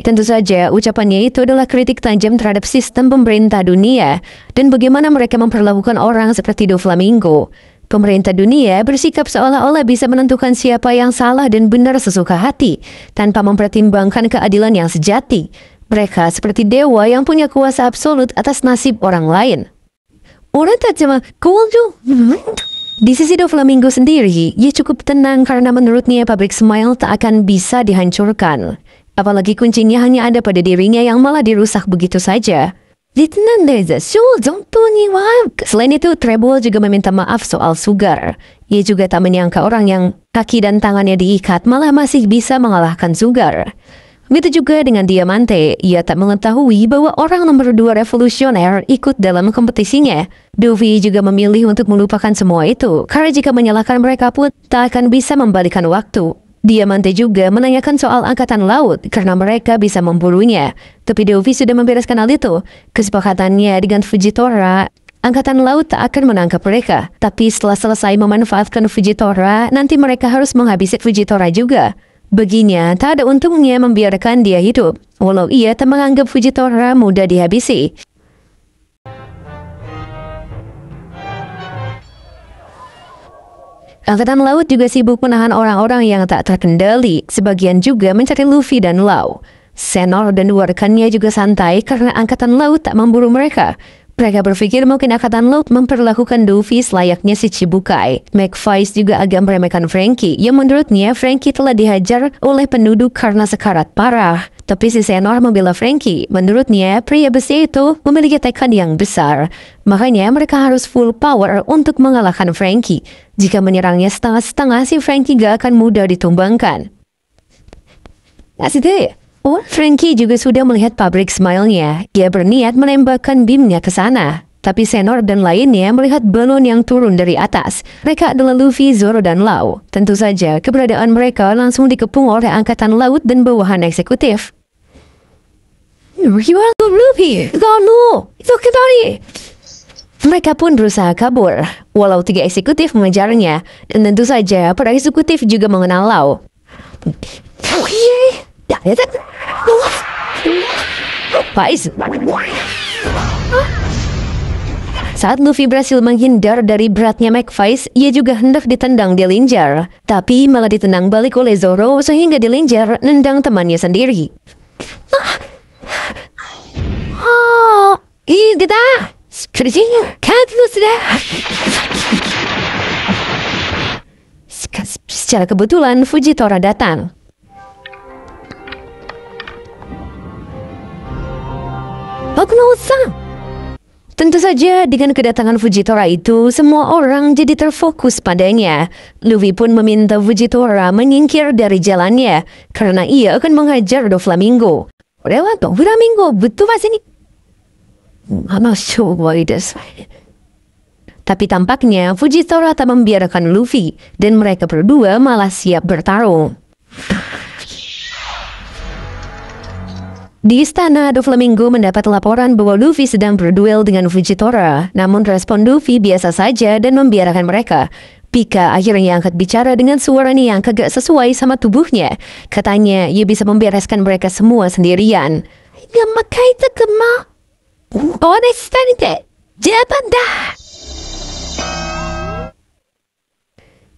Tentu saja ucapannya itu adalah kritik tajam terhadap sistem pemerintah dunia dan bagaimana mereka memperlakukan orang seperti Doflamingo. Pemerintah dunia bersikap seolah-olah bisa menentukan siapa yang salah dan benar sesuka hati tanpa mempertimbangkan keadilan yang sejati. Mereka seperti dewa yang punya kuasa absolut atas nasib orang lain. Orang tak cuma Di sisi Doflamingo sendiri, ia cukup tenang karena menurutnya pabrik Smile tak akan bisa dihancurkan. Apalagi kuncinya hanya ada pada dirinya yang malah dirusak begitu saja. Selain itu, Treble juga meminta maaf soal Sugar. Ia juga tak menyangka orang yang kaki dan tangannya diikat malah masih bisa mengalahkan Sugar. Begitu juga dengan Diamante, ia tak mengetahui bahwa orang nomor 2 revolusioner ikut dalam kompetisinya. Dovi juga memilih untuk melupakan semua itu, karena jika menyalahkan mereka pun tak akan bisa membalikan waktu. Diamante juga menanyakan soal angkatan laut, karena mereka bisa memburunya. Tapi Dovi sudah membereskan hal itu. Kesepakatannya dengan Fujitora, angkatan laut tak akan menangkap mereka. Tapi setelah selesai memanfaatkan Fujitora, nanti mereka harus menghabisi Fujitora juga. Baginya, tak ada untungnya membiarkan dia hidup, walau ia tak menganggap Fujitora mudah dihabisi. Angkatan laut juga sibuk menahan orang-orang yang tak terkendali, sebagian juga mencari Luffy dan Lau. Senor dan dua rekannya juga santai karena angkatan laut tak memburu mereka. Mereka berpikir mungkin angkatan laut memperlakukan Luffy selayaknya si Chibukai. McFice juga agak meremehkan Franky, yang menurutnya Franky telah dihajar oleh penduduk karena sekarat parah. Tapi si Senor membela Franky. Menurutnya, pria besi itu memiliki tekad yang besar. Makanya mereka harus full power untuk mengalahkan Franky. Jika menyerangnya setengah-setengah, si Franky gak akan mudah ditumbangkan. Franky juga sudah melihat pabrik Smile-nya. Dia berniat menembakkan beamnya ke sana. Tapi Senor dan lainnya melihat balon yang turun dari atas. Mereka adalah Luffy, Zoro, dan Lau. Tentu saja, keberadaan mereka langsung dikepung oleh angkatan laut dan bawahan eksekutif. Mereka pun berusaha kabur, walau 3 eksekutif mengejarnya. Dan tentu saja, para eksekutif juga mengenal Lau. Saat Luffy berhasil menghindar dari beratnya McVice, ia juga hendak ditendang Dillinger. Tapi malah ditendang balik oleh Zoro sehingga Dillinger nendang temannya sendiri. Kita secara kebetulan Fujitora datang. Tentu saja dengan kedatangan Fujitora itu, semua orang jadi terfokus padanya. Luffy pun meminta Fujitora menyingkir dari jalannya, karena ia akan menghajar Doflamingo. Doflamingo, betul pas ini? I'm not sure why this. Tapi tampaknya Fujitora tak membiarkan Luffy, dan mereka berdua malah siap bertarung. Di istana, Doflamingo mendapat laporan bahwa Luffy sedang berduel dengan Fujitora. Namun respon Luffy biasa saja dan membiarkan mereka. Pika akhirnya angkat bicara dengan suaranya yang kagak sesuai sama tubuhnya. Katanya ia bisa membereskan mereka semua sendirian.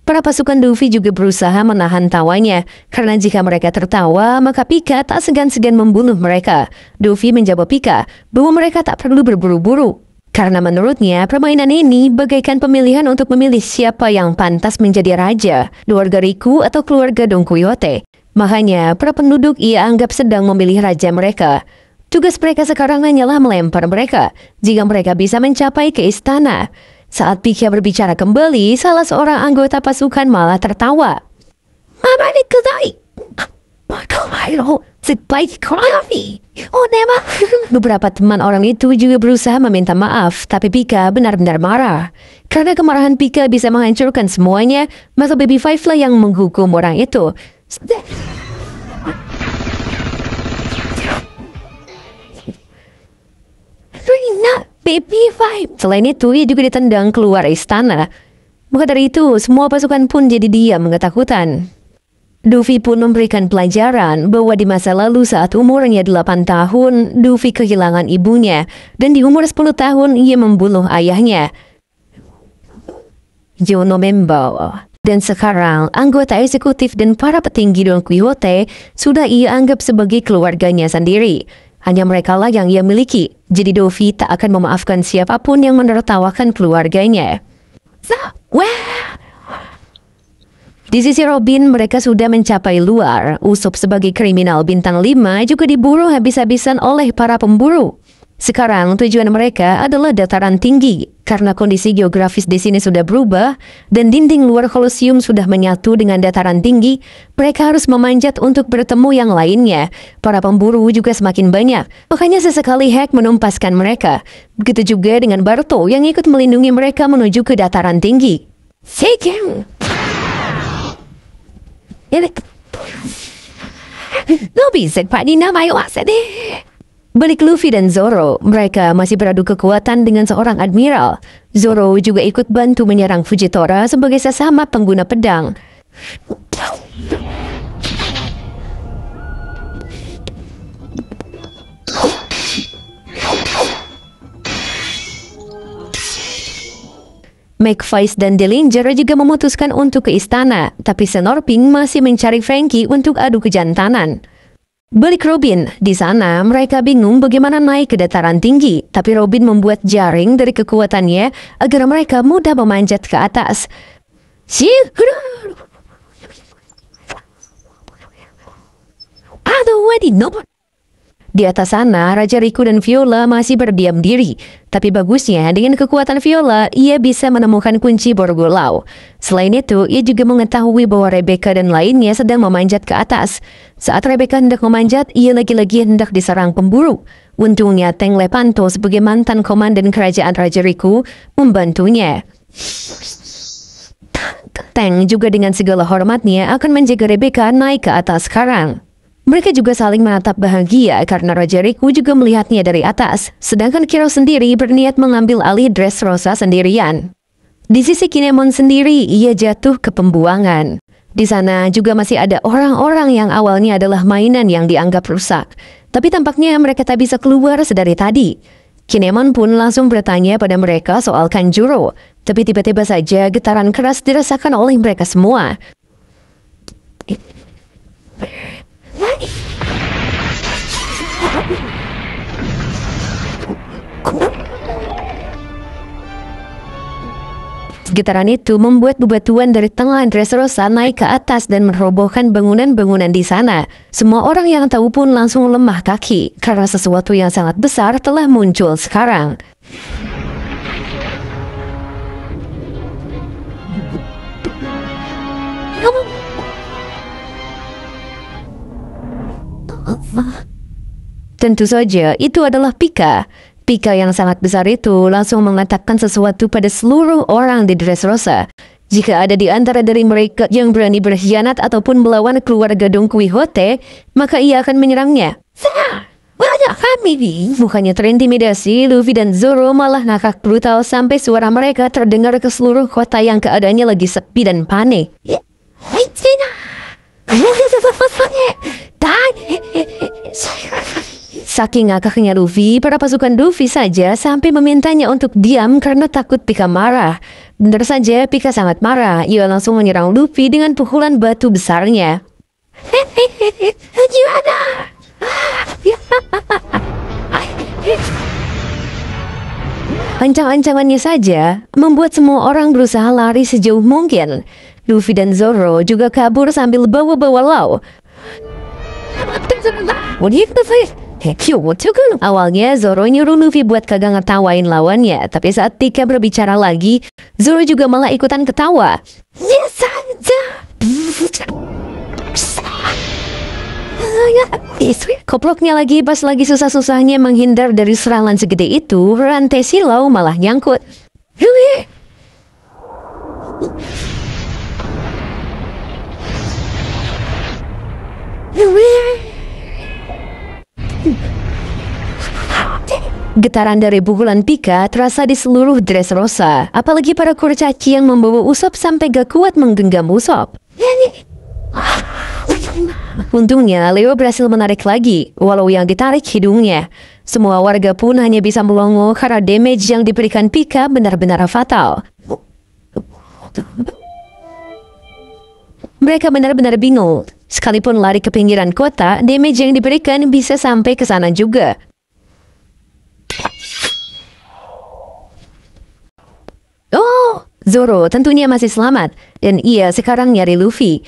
Para pasukan Luffy juga berusaha menahan tawanya, karena jika mereka tertawa, maka Pika tak segan-segan membunuh mereka. Luffy menjawab Pika bahwa mereka tak perlu berburu-buru, karena menurutnya permainan ini bagaikan pemilihan untuk memilih siapa yang pantas menjadi raja, keluarga Riku atau keluarga Don Quixote. Makanya, para penduduk ia anggap sedang memilih raja mereka. Tugas mereka sekarang hanyalah melempar mereka, jika mereka bisa mencapai ke istana. Saat Pika berbicara kembali, salah seorang anggota pasukan malah tertawa. Beberapa teman orang itu juga berusaha meminta maaf, tapi Pika benar-benar marah. Karena kemarahan Pika bisa menghancurkan semuanya, maka Baby Five lah yang menghukum orang itu. Baby Five. Selain itu, ia juga ditendang keluar istana. Maka dari itu, semua pasukan pun jadi diam ketakutan. Luffy pun memberikan pelajaran bahwa di masa lalu saat umurnya 8 tahun, Luffy kehilangan ibunya. Dan di umur 10 tahun, ia membunuh ayahnya, Yonomembo. Dan sekarang, anggota eksekutif dan para petinggi Don Quixote sudah ia anggap sebagai keluarganya sendiri. Hanya mereka lah yang ia miliki. Jadi Luffy tak akan memaafkan siapapun yang menertawakan keluarganya. Di sisi Robin, mereka sudah mencapai luar. Usopp sebagai kriminal bintang 5 juga diburu habis-habisan oleh para pemburu. Sekarang tujuan mereka adalah dataran tinggi, karena kondisi geografis di sini sudah berubah dan dinding luar Kolosium sudah menyatu dengan dataran tinggi. Mereka harus memanjat untuk bertemu yang lainnya. Para pemburu juga semakin banyak, makanya sesekali Hack menumpaskan mereka. Begitu juga dengan Barto yang ikut melindungi mereka menuju ke dataran tinggi. Balik Luffy dan Zoro, mereka masih beradu kekuatan dengan seorang admiral. Zoro juga ikut bantu menyerang Fujitora sebagai sesama pengguna pedang. McVice dan Dillinger juga memutuskan untuk ke istana, tapi Snorping masih mencari Franky untuk adu kejantanan. Balik Robin, di sana mereka bingung bagaimana naik ke dataran tinggi, tapi Robin membuat jaring dari kekuatannya agar mereka mudah memanjat ke atas. Di atas sana, Raja Riku dan Viola masih berdiam diri. Tapi bagusnya, dengan kekuatan Viola, ia bisa menemukan kunci Borgolau. Selain itu, ia juga mengetahui bahwa Rebecca dan lainnya sedang memanjat ke atas. Saat Rebecca hendak memanjat, ia lagi-lagi hendak diserang pemburu. Untungnya, Teng Lepanto sebagai mantan komandan kerajaan Raja Riku membantunya. Teng juga dengan segala hormatnya akan menjaga Rebecca naik ke atas sekarang. Mereka juga saling menatap bahagia karena Raja Riku juga melihatnya dari atas, sedangkan Kiro sendiri berniat mengambil alih Dressrosa sendirian. Di sisi Kinemon sendiri, ia jatuh ke pembuangan. Di sana juga masih ada orang-orang yang awalnya adalah mainan yang dianggap rusak, tapi tampaknya mereka tak bisa keluar sedari tadi. Kinemon pun langsung bertanya pada mereka soal Kanjuro. Tapi tiba-tiba saja getaran keras dirasakan oleh mereka semua. Getaran itu membuat bebatuan dari tengah Dressrosa naik ke atas dan merobohkan bangunan-bangunan di sana. Semua orang yang tahu pun langsung lemah kaki karena sesuatu yang sangat besar telah muncul sekarang. Tentu saja itu adalah Pika. Pika yang sangat besar itu langsung mengatakan sesuatu pada seluruh orang di Dressrosa. Jika ada di antara dari mereka yang berani berkhianat ataupun melawan keluarga Don Quixote, maka ia akan menyerangnya. Banyak kami nih. Bukannya terintimidasi, Luffy dan Zoro malah ngakak brutal sampai suara mereka terdengar ke seluruh kota yang keadaannya lagi sepi dan panik. Saking ngakaknya Luffy, para pasukan Luffy saja sampai memintanya untuk diam karena takut Pika marah. Benar saja, Pika sangat marah. Ia langsung menyerang Luffy dengan pukulan batu besarnya. Gimana? Ancang-ancangannya saja membuat semua orang berusaha lari sejauh mungkin. Luffy dan Zoro juga kabur sambil bawa-bawa Lau. Awalnya Zoro nyuruh Luffy buat kagak ngetawain lawannya, tapi saat Pika berbicara lagi, Zoro juga malah ikutan ketawa. Koploknya lagi pas lagi susah-susahnya menghindar dari serangan segede itu, rantai silau malah nyangkut. Getaran dari pukulan Pika terasa di seluruh Dressrosa, apalagi para kurcaci yang membawa Usopp sampai gak kuat menggenggam Usopp. Untungnya Leo berhasil menarik lagi, walau yang ditarik hidungnya. Semua warga pun hanya bisa melongo karena damage yang diberikan Pika benar-benar fatal. Mereka benar-benar bingung. Sekalipun lari ke pinggiran kota, damage yang diberikan bisa sampai ke sana juga. Oh, Zoro tentunya masih selamat, dan ia sekarang nyari Luffy.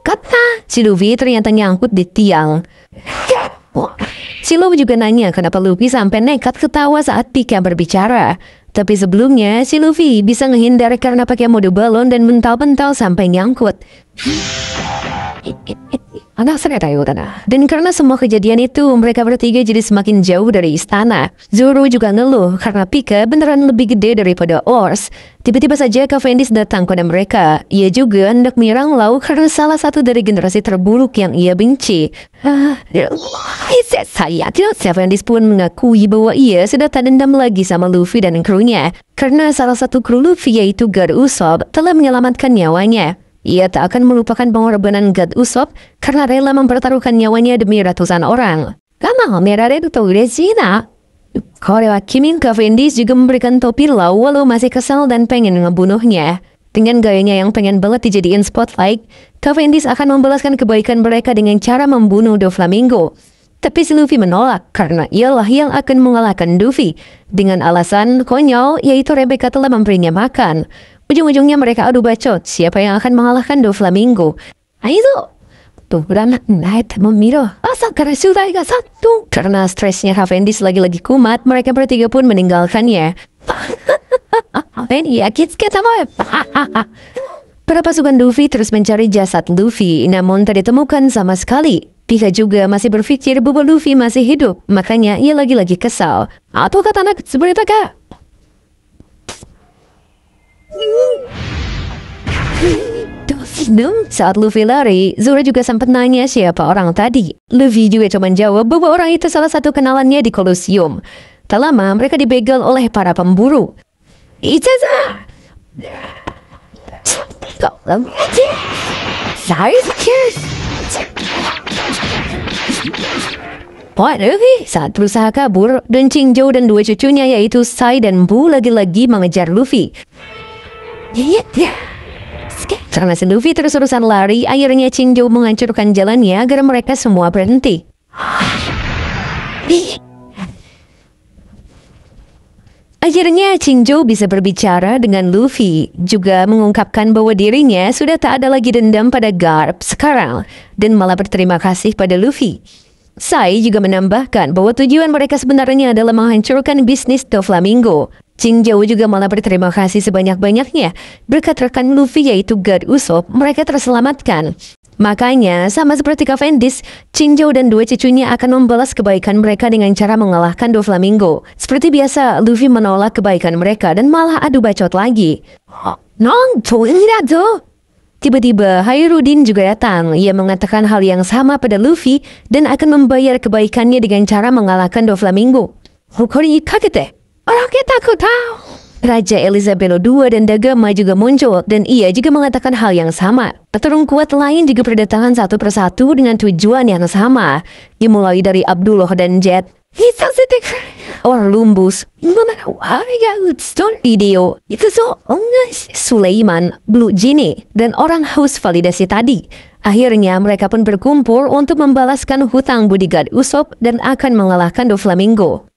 Kata si Luffy ternyata nyangkut di tiang. Si Luffy juga nanya kenapa Luffy sampai nekat ketawa saat Pika berbicara. Tapi sebelumnya si Luffy bisa ngehindar karena pakai mode balon dan mental-mental sampai nyangkut. Dan karena semua kejadian itu, mereka bertiga jadi semakin jauh dari istana. Zoro juga ngeluh karena Pika beneran lebih gede daripada Ors. Tiba-tiba saja Cavendish datang pada mereka. Ia juga hendak menyerang Lau karena salah satu dari generasi terburuk yang ia benci. Cavendish pun mengakui bahwa ia sudah tak dendam lagi sama Luffy dan krunya. Karena salah satu kru Luffy yaitu God Usopp telah menyelamatkan nyawanya. Ia tak akan melupakan pengorbanan God Usopp karena rela mempertaruhkan nyawanya demi ratusan orang. Kimin Cavendish juga memberikan topi Lau walau masih kesal dan pengen ngebunuhnya. Dengan gayanya yang pengen banget dijadiin spotlight, Cavendish akan membalaskan kebaikan mereka dengan cara membunuh Doflamingo. Tapi si Luffy menolak karena ialah yang akan mengalahkan Luffy. Dengan alasan konyol yaitu Rebecca telah memberinya makan. Ujung-ujungnya mereka adu bacot siapa yang akan mengalahkan Doflamingo. Ayo, karena stresnya Cavendish lagi-lagi kumat, mereka bertiga pun meninggalkannya. Para pasukan Luffy terus mencari jasad Luffy, namun tak ditemukan sama sekali. Pika juga masih berpikir bahwa Luffy masih hidup, makanya ia lagi-lagi kesal. Atau kata anak seperti kak? Saat Luffy lari, Zoro juga sempat nanya siapa orang tadi. Luffy juga cuma jawab bahwa orang itu salah satu kenalannya di Colosseum. Tak lama mereka dibegal oleh para pemburu. Luffy saat berusaha kabur dan Chinjo dan dua cucunya yaitu Sai dan Bu lagi-lagi mengejar Luffy. Karena si Luffy terus-terusan lari, akhirnya Chinjo menghancurkan jalannya agar mereka semua berhenti. Akhirnya Chinjo bisa berbicara dengan Luffy, juga mengungkapkan bahwa dirinya sudah tak ada lagi dendam pada Garp sekarang, dan malah berterima kasih pada Luffy. Sai juga menambahkan bahwa tujuan mereka sebenarnya adalah menghancurkan bisnis Doflamingo. Chinjo juga malah berterima kasih sebanyak-banyaknya, berkat rekan Luffy yaitu God Usopp, mereka terselamatkan. Makanya, sama seperti Cavendish, Chinjo dan dua cucunya akan membalas kebaikan mereka dengan cara mengalahkan Doflamingo. Seperti biasa, Luffy menolak kebaikan mereka dan malah adu bacot lagi. Tiba-tiba, Hairudin juga datang. Ia mengatakan hal yang sama pada Luffy dan akan membayar kebaikannya dengan cara mengalahkan Doflamingo. Orang kita tahu. Raja Elizabeth II dan Dagama juga muncul dan ia juga mengatakan hal yang sama. Petarung kuat lain juga berdatangan satu persatu dengan tujuan yang sama. Dimulai dari Abdullah dan Jet. Orang Lumbus. Video. Sulaiman, Blue Genie, dan orang haus validasi tadi. Akhirnya mereka pun berkumpul untuk membalaskan hutang budi God Usopp dan akan mengalahkan Doflamingo.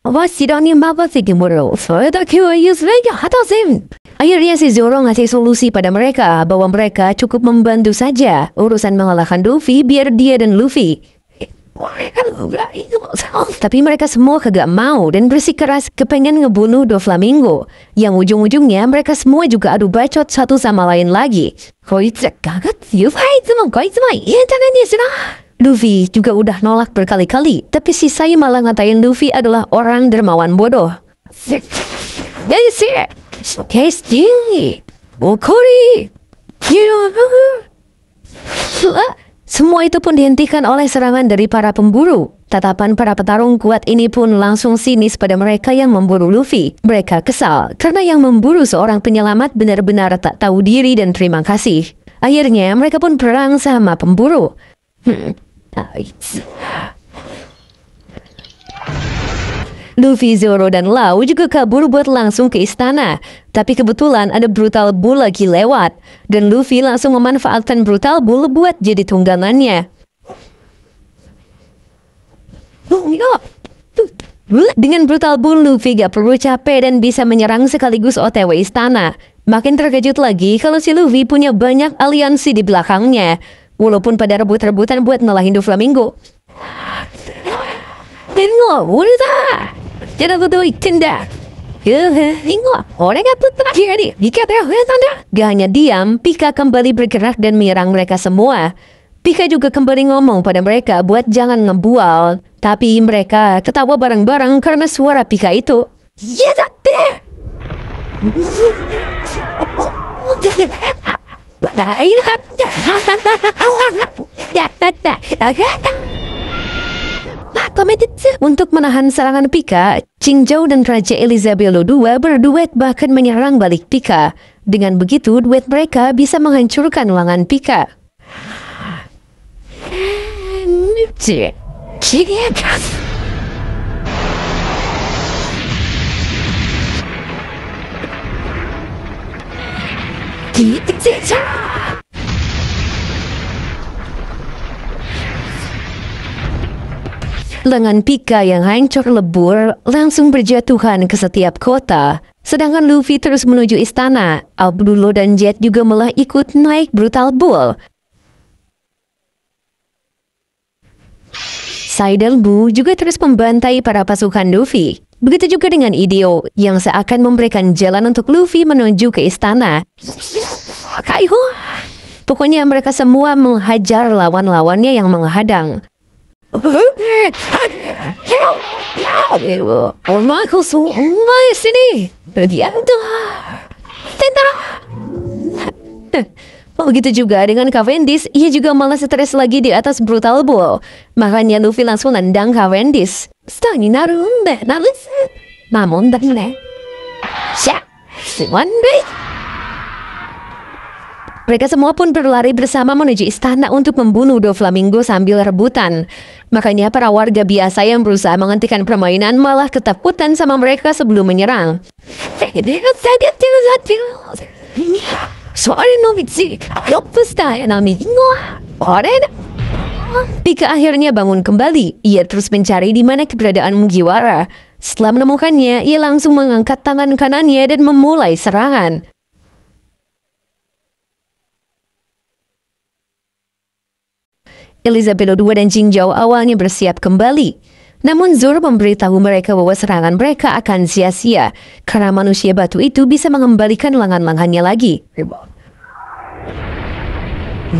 Akhirnya si Zoro ngasih solusi pada mereka bahwa mereka cukup membantu saja urusan mengalahkan Luffy biar dia dan Luffy. Tapi mereka semua kagak mau dan bersikeras kepengen ngebunuh Doflamingo. Yang ujung-ujungnya mereka semua juga adu bacot satu sama lain lagi. Luffy juga udah nolak berkali-kali, tapi si Sai malah ngatain Luffy adalah orang dermawan bodoh. Semua itu pun dihentikan oleh serangan dari para pemburu. Tatapan para petarung kuat ini pun langsung sinis pada mereka yang memburu Luffy. Mereka kesal karena yang memburu seorang penyelamat benar-benar tak tahu diri dan terima kasih. Akhirnya mereka pun perang sama pemburu. Luffy, Zoro, dan Lau juga kabur buat langsung ke istana. Tapi kebetulan ada Brutal Bull lagi lewat. Dan Luffy langsung memanfaatkan Brutal Bull buat jadi tunggangannya. Dengan Brutal Bull, Luffy gak perlu capek dan bisa menyerang sekaligus OTW istana. Makin terkejut lagi kalau si Luffy punya banyak aliansi di belakangnya. Walaupun pada rebut-rebutan buat ngalahin Doflamingo. Gak hanya diam, Pika kembali bergerak dan menyerang mereka semua. Pika juga kembali ngomong pada mereka buat jangan ngebual. Tapi mereka ketawa bareng-bareng karena suara Pika itu. Untuk menahan serangan Pika, Chinjo dan Raja Elizabeth II berduet bahkan menyerang balik Pika. Dengan begitu, duet mereka bisa menghancurkan lengan Pika. Lengan Pika yang hancur lebur langsung berjatuhan ke setiap kota. Sedangkan Luffy terus menuju istana. Abdullah dan Jet juga malah ikut naik Brutal Bull. Sai dan Bu juga terus membantai para pasukan Luffy. Begitu juga dengan Ideo yang seakan memberikan jalan untuk Luffy menuju ke istana. Pokoknya mereka semua menghajar lawan-lawannya yang menghadang. Begitu juga dengan Cavendish, ia juga malah stres lagi di atas Brutal Bull. Makanya Luffy langsung nendang Cavendish. Mereka semua pun berlari bersama menuju istana untuk membunuh Doflamingo sambil rebutan. Makanya para warga biasa yang berusaha menghentikan permainan malah ketakutan sama mereka sebelum menyerang. Pika akhirnya bangun kembali. Ia terus mencari di mana keberadaan Mugiwara. Setelah menemukannya, ia langsung mengangkat tangan kanannya dan memulai serangan. Elizabeth II dan Jinzhou awalnya bersiap kembali. Namun Zoro memberitahu mereka bahwa serangan mereka akan sia-sia karena manusia batu itu bisa mengembalikan lengan-lengannya lagi.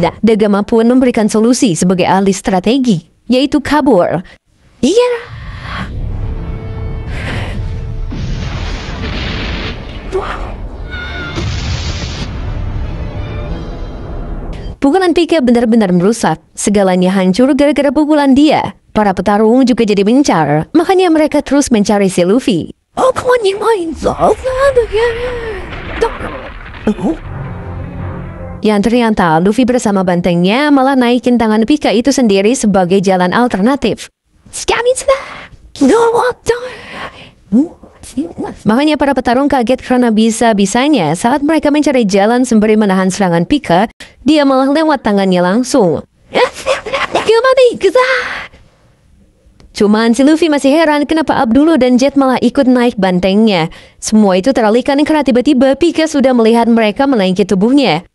Nah, Dagama pun memberikan solusi sebagai ahli strategi, yaitu kabur. Iya. Pukulan Pika benar-benar merusak. Segalanya hancur gara-gara pukulan dia. Para petarung juga jadi mencar. Makanya mereka terus mencari si Luffy. Yang ternyata Luffy bersama bantengnya malah naikin tangan Pika itu sendiri sebagai jalan alternatif. Makanya para petarung kaget karena bisa-bisanya saat mereka mencari jalan sembari menahan serangan Pika, dia malah lewat tangannya langsung. Cuman si Luffy masih heran kenapa Abdullah dan Jet malah ikut naik bantengnya. Semua itu teralihkan karena tiba-tiba Pika sudah melihat mereka menaiki tubuhnya.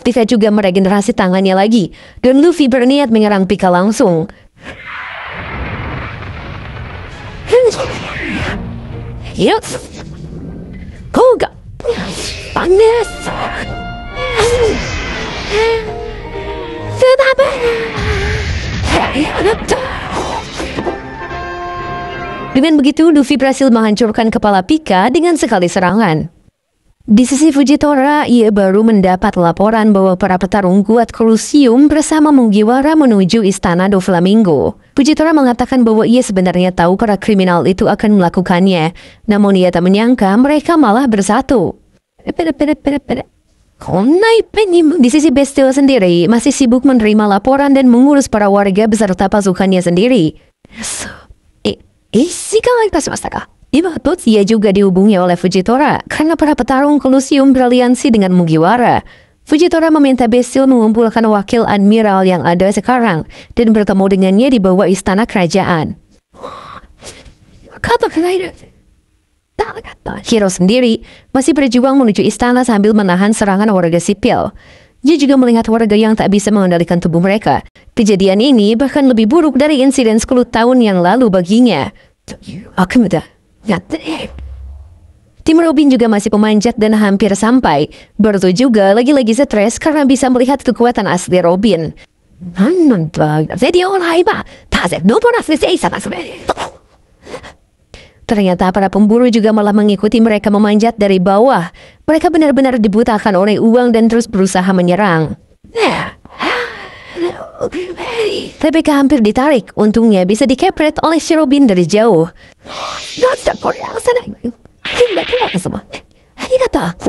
Pika juga meregenerasi tangannya lagi, dan Luffy berniat menyerang Pika langsung. Koga panas. Dengan begitu, Luffy berhasil menghancurkan kepala Pika dengan sekali serangan. Di sisi Fujitora, ia baru mendapat laporan bahwa para petarung kuat Colosseum bersama Mugiwara menuju istana Doflamingo. Fujitora mengatakan bahwa ia sebenarnya tahu para kriminal itu akan melakukannya, namun ia tak menyangka mereka malah bersatu. Di sisi Bestial sendiri, masih sibuk menerima laporan dan mengurus para warga beserta pasukannya sendiri. Ia juga dihubungi oleh Fujitora karena para petarung Colosseum beraliansi dengan Mugiwara. Fujitora meminta Bestial mengumpulkan wakil admiral yang ada sekarang dan bertemu dengannya di bawah istana kerajaan. Hiro sendiri masih berjuang menuju istana sambil menahan serangan warga sipil. Dia juga melihat warga yang tak bisa mengendalikan tubuh mereka. Kejadian ini bahkan lebih buruk dari insiden 10 tahun yang lalu baginya. Tim Robin juga masih pemanjat dan hampir sampai. Boruto juga lagi-lagi stres karena bisa melihat kekuatan asli Robin. Ternyata para pemburu juga malah mengikuti mereka memanjat dari bawah. Mereka benar-benar dibutakan oleh uang dan terus berusaha menyerang. Tapi hampir ditarik. Untungnya bisa dikepret oleh si Robin dari jauh.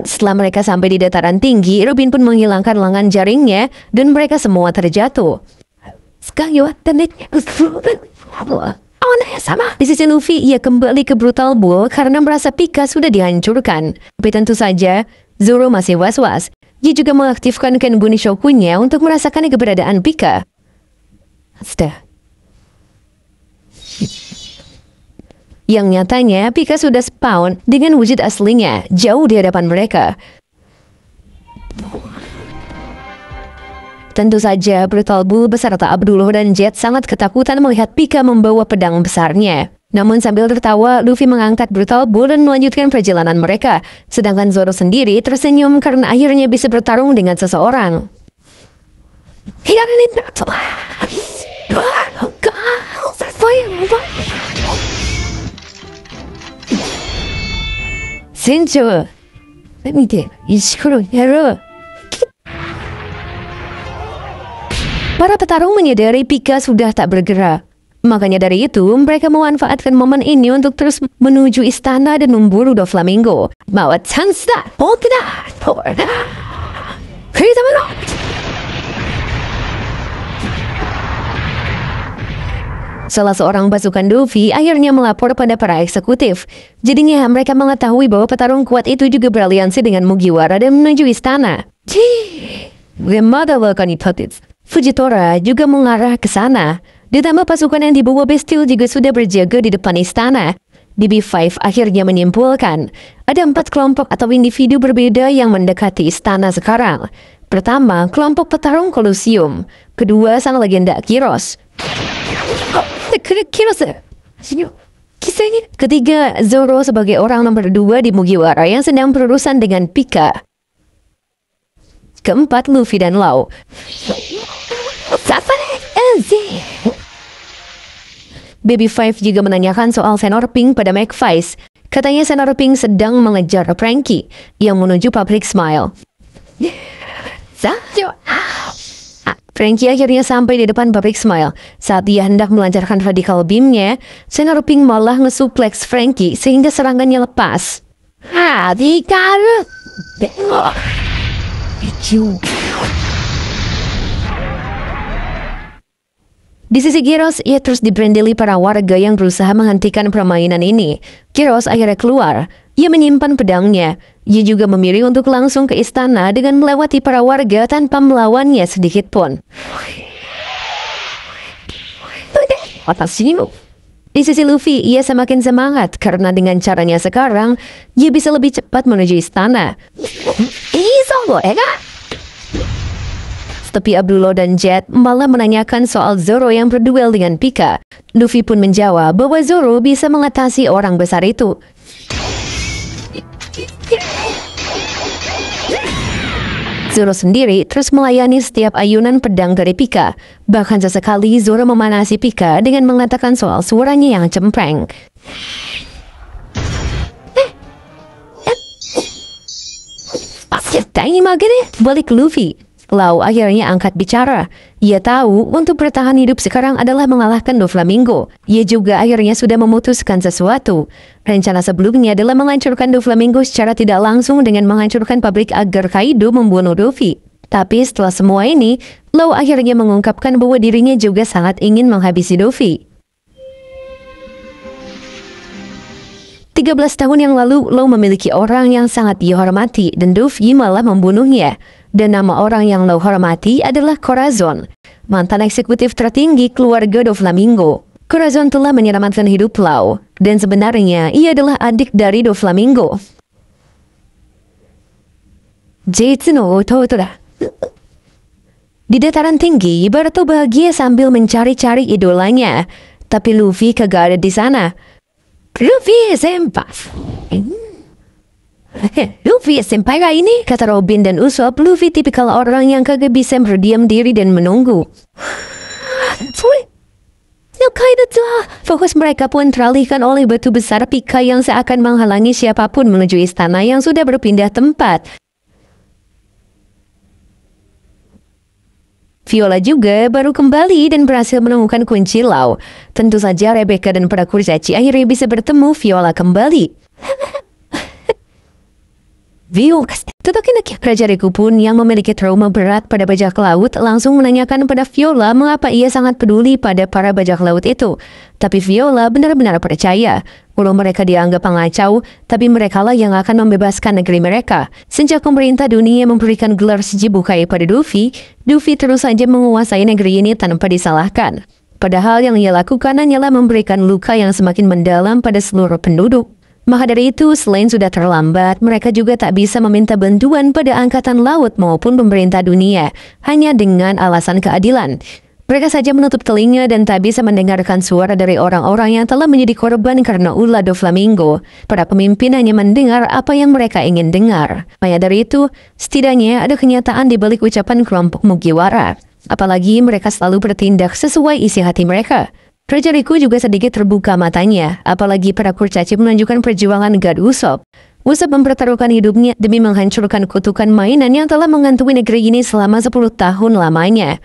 Setelah mereka sampai di dataran tinggi, Robin pun menghilangkan lengan jaringnya dan mereka semua terjatuh. Di sisi Luffy, ia kembali ke Brutal Bull karena merasa Pika sudah dihancurkan. Tapi tentu saja, Zoro masih was-was. Dia juga mengaktifkan Kenbuni Shokunya untuk merasakan keberadaan Pika. Yang nyatanya, Pika sudah spawn dengan wujud aslinya, jauh di hadapan mereka. Tentu saja, Brutal Bull beserta Abdullah dan Jet sangat ketakutan melihat Pika membawa pedang besarnya. Namun sambil tertawa, Luffy mengangkat Brutal Bull dan melanjutkan perjalanan mereka. Sedangkan Zoro sendiri tersenyum karena akhirnya bisa bertarung dengan seseorang. Sencho, para petarung menyadari Pika sudah tak bergerak. Makanya dari itu, mereka memanfaatkan momen ini untuk terus menuju istana dan memburu Doflamingo. Mawat Sansa, Polkida, Polkida, Kritamano. Salah seorang pasukan Luffy akhirnya melapor pada para eksekutif. Jadinya mereka mengetahui bahwa petarung kuat itu juga beraliansi dengan Mugiwara dan menuju istana. Fujitora juga mengarah ke sana. Ditambah pasukan yang dibawa Bestial juga sudah berjaga di depan istana. DB5 akhirnya menyimpulkan ada 4 kelompok atau individu berbeda yang mendekati istana sekarang. Pertama, kelompok petarung Colosseum. Kedua, sang legenda Kiros. Ketiga, Zoro sebagai orang nomor 2 di Mugiwara yang sedang berurusan dengan Pika. Keempat, Luffy dan Lau. Baby Five juga menanyakan soal Senor Pink pada McFice. Katanya Senor Pink sedang mengejar Frankie yang menuju pabrik Smile. Frankie akhirnya sampai di depan pabrik Smile. Saat dia hendak melancarkan radical beam-nya, Senor Pink malah ngesuplex Frankie sehingga serangannya lepas. Di sisi Gyros, ia terus diberendeli para warga yang berusaha menghentikan permainan ini. Gyros akhirnya keluar. Ia menyimpan pedangnya. Ia juga memilih untuk langsung ke istana dengan melewati para warga tanpa melawannya sedikit pun. Di sisi Luffy, ia semakin semangat karena dengan caranya sekarang, ia bisa lebih cepat menuju istana. Tapi Abdullah dan Jet malah menanyakan soal Zoro yang berduel dengan Pika. Luffy pun menjawab bahwa Zoro bisa mengatasi orang besar itu. Zoro sendiri terus melayani setiap ayunan pedang dari Pika. Bahkan sesekali Zoro memanasi Pika dengan mengatakan soal suaranya yang cempreng. Balik Luffy. Lau akhirnya angkat bicara. Ia tahu untuk bertahan hidup sekarang adalah mengalahkan Doflamingo. Ia juga akhirnya sudah memutuskan sesuatu. Rencana sebelumnya adalah menghancurkan Doflamingo secara tidak langsung dengan menghancurkan pabrik agar Kaido membunuh Luffy. Tapi setelah semua ini, Lau akhirnya mengungkapkan bahwa dirinya juga sangat ingin menghabisi Luffy. 13 tahun yang lalu, Lau memiliki orang yang sangat dihormati dan Luffy malah membunuhnya. Dan nama orang yang Lau hormati adalah Corazon, mantan eksekutif tertinggi keluarga Doflamingo. Corazon telah menyelamatkan hidup Lau, dan sebenarnya ia adalah adik dari Doflamingo. Di dataran tinggi, Baruto bahagia sambil mencari-cari idolanya, tapi Luffy kagak ada di sana. Luffy senpai. Luffy senpai lah ini, kata Robin dan Usopp. Luffy tipikal orang yang kagak bisa berdiam diri dan menunggu. Fokus mereka pun teralihkan oleh batu besar Pika yang seakan menghalangi siapapun menuju istana yang sudah berpindah tempat. Viola juga baru kembali dan berhasil menemukan kunci Lau. Tentu saja Rebecca dan para kurcaci akhirnya bisa bertemu Viola kembali. Raja Riku pun yang memiliki trauma berat pada bajak laut langsung menanyakan pada Viola mengapa ia sangat peduli pada para bajak laut itu. Tapi Viola benar-benar percaya. Walau mereka dianggap pengacau, tapi merekalah yang akan membebaskan negeri mereka. Sejak pemerintah dunia memberikan gelar Shichibukai pada Luffy, Luffy terus saja menguasai negeri ini tanpa disalahkan. Padahal yang ia lakukan hanyalah memberikan luka yang semakin mendalam pada seluruh penduduk. Maka dari itu, selain sudah terlambat, mereka juga tak bisa meminta bantuan pada Angkatan Laut maupun pemerintah dunia, hanya dengan alasan keadilan. Mereka saja menutup telinga dan tak bisa mendengarkan suara dari orang-orang yang telah menjadi korban karena ulah Doflamingo. Para pemimpin hanya mendengar apa yang mereka ingin dengar. Maka dari itu, setidaknya ada kenyataan di balik ucapan kelompok Mugiwara. Apalagi mereka selalu bertindak sesuai isi hati mereka. Raja Riku juga sedikit terbuka matanya, apalagi para kurcaci menunjukkan perjuangan God Usopp. Usopp mempertaruhkan hidupnya demi menghancurkan kutukan mainan yang telah menghantui negeri ini selama 10 tahun lamanya.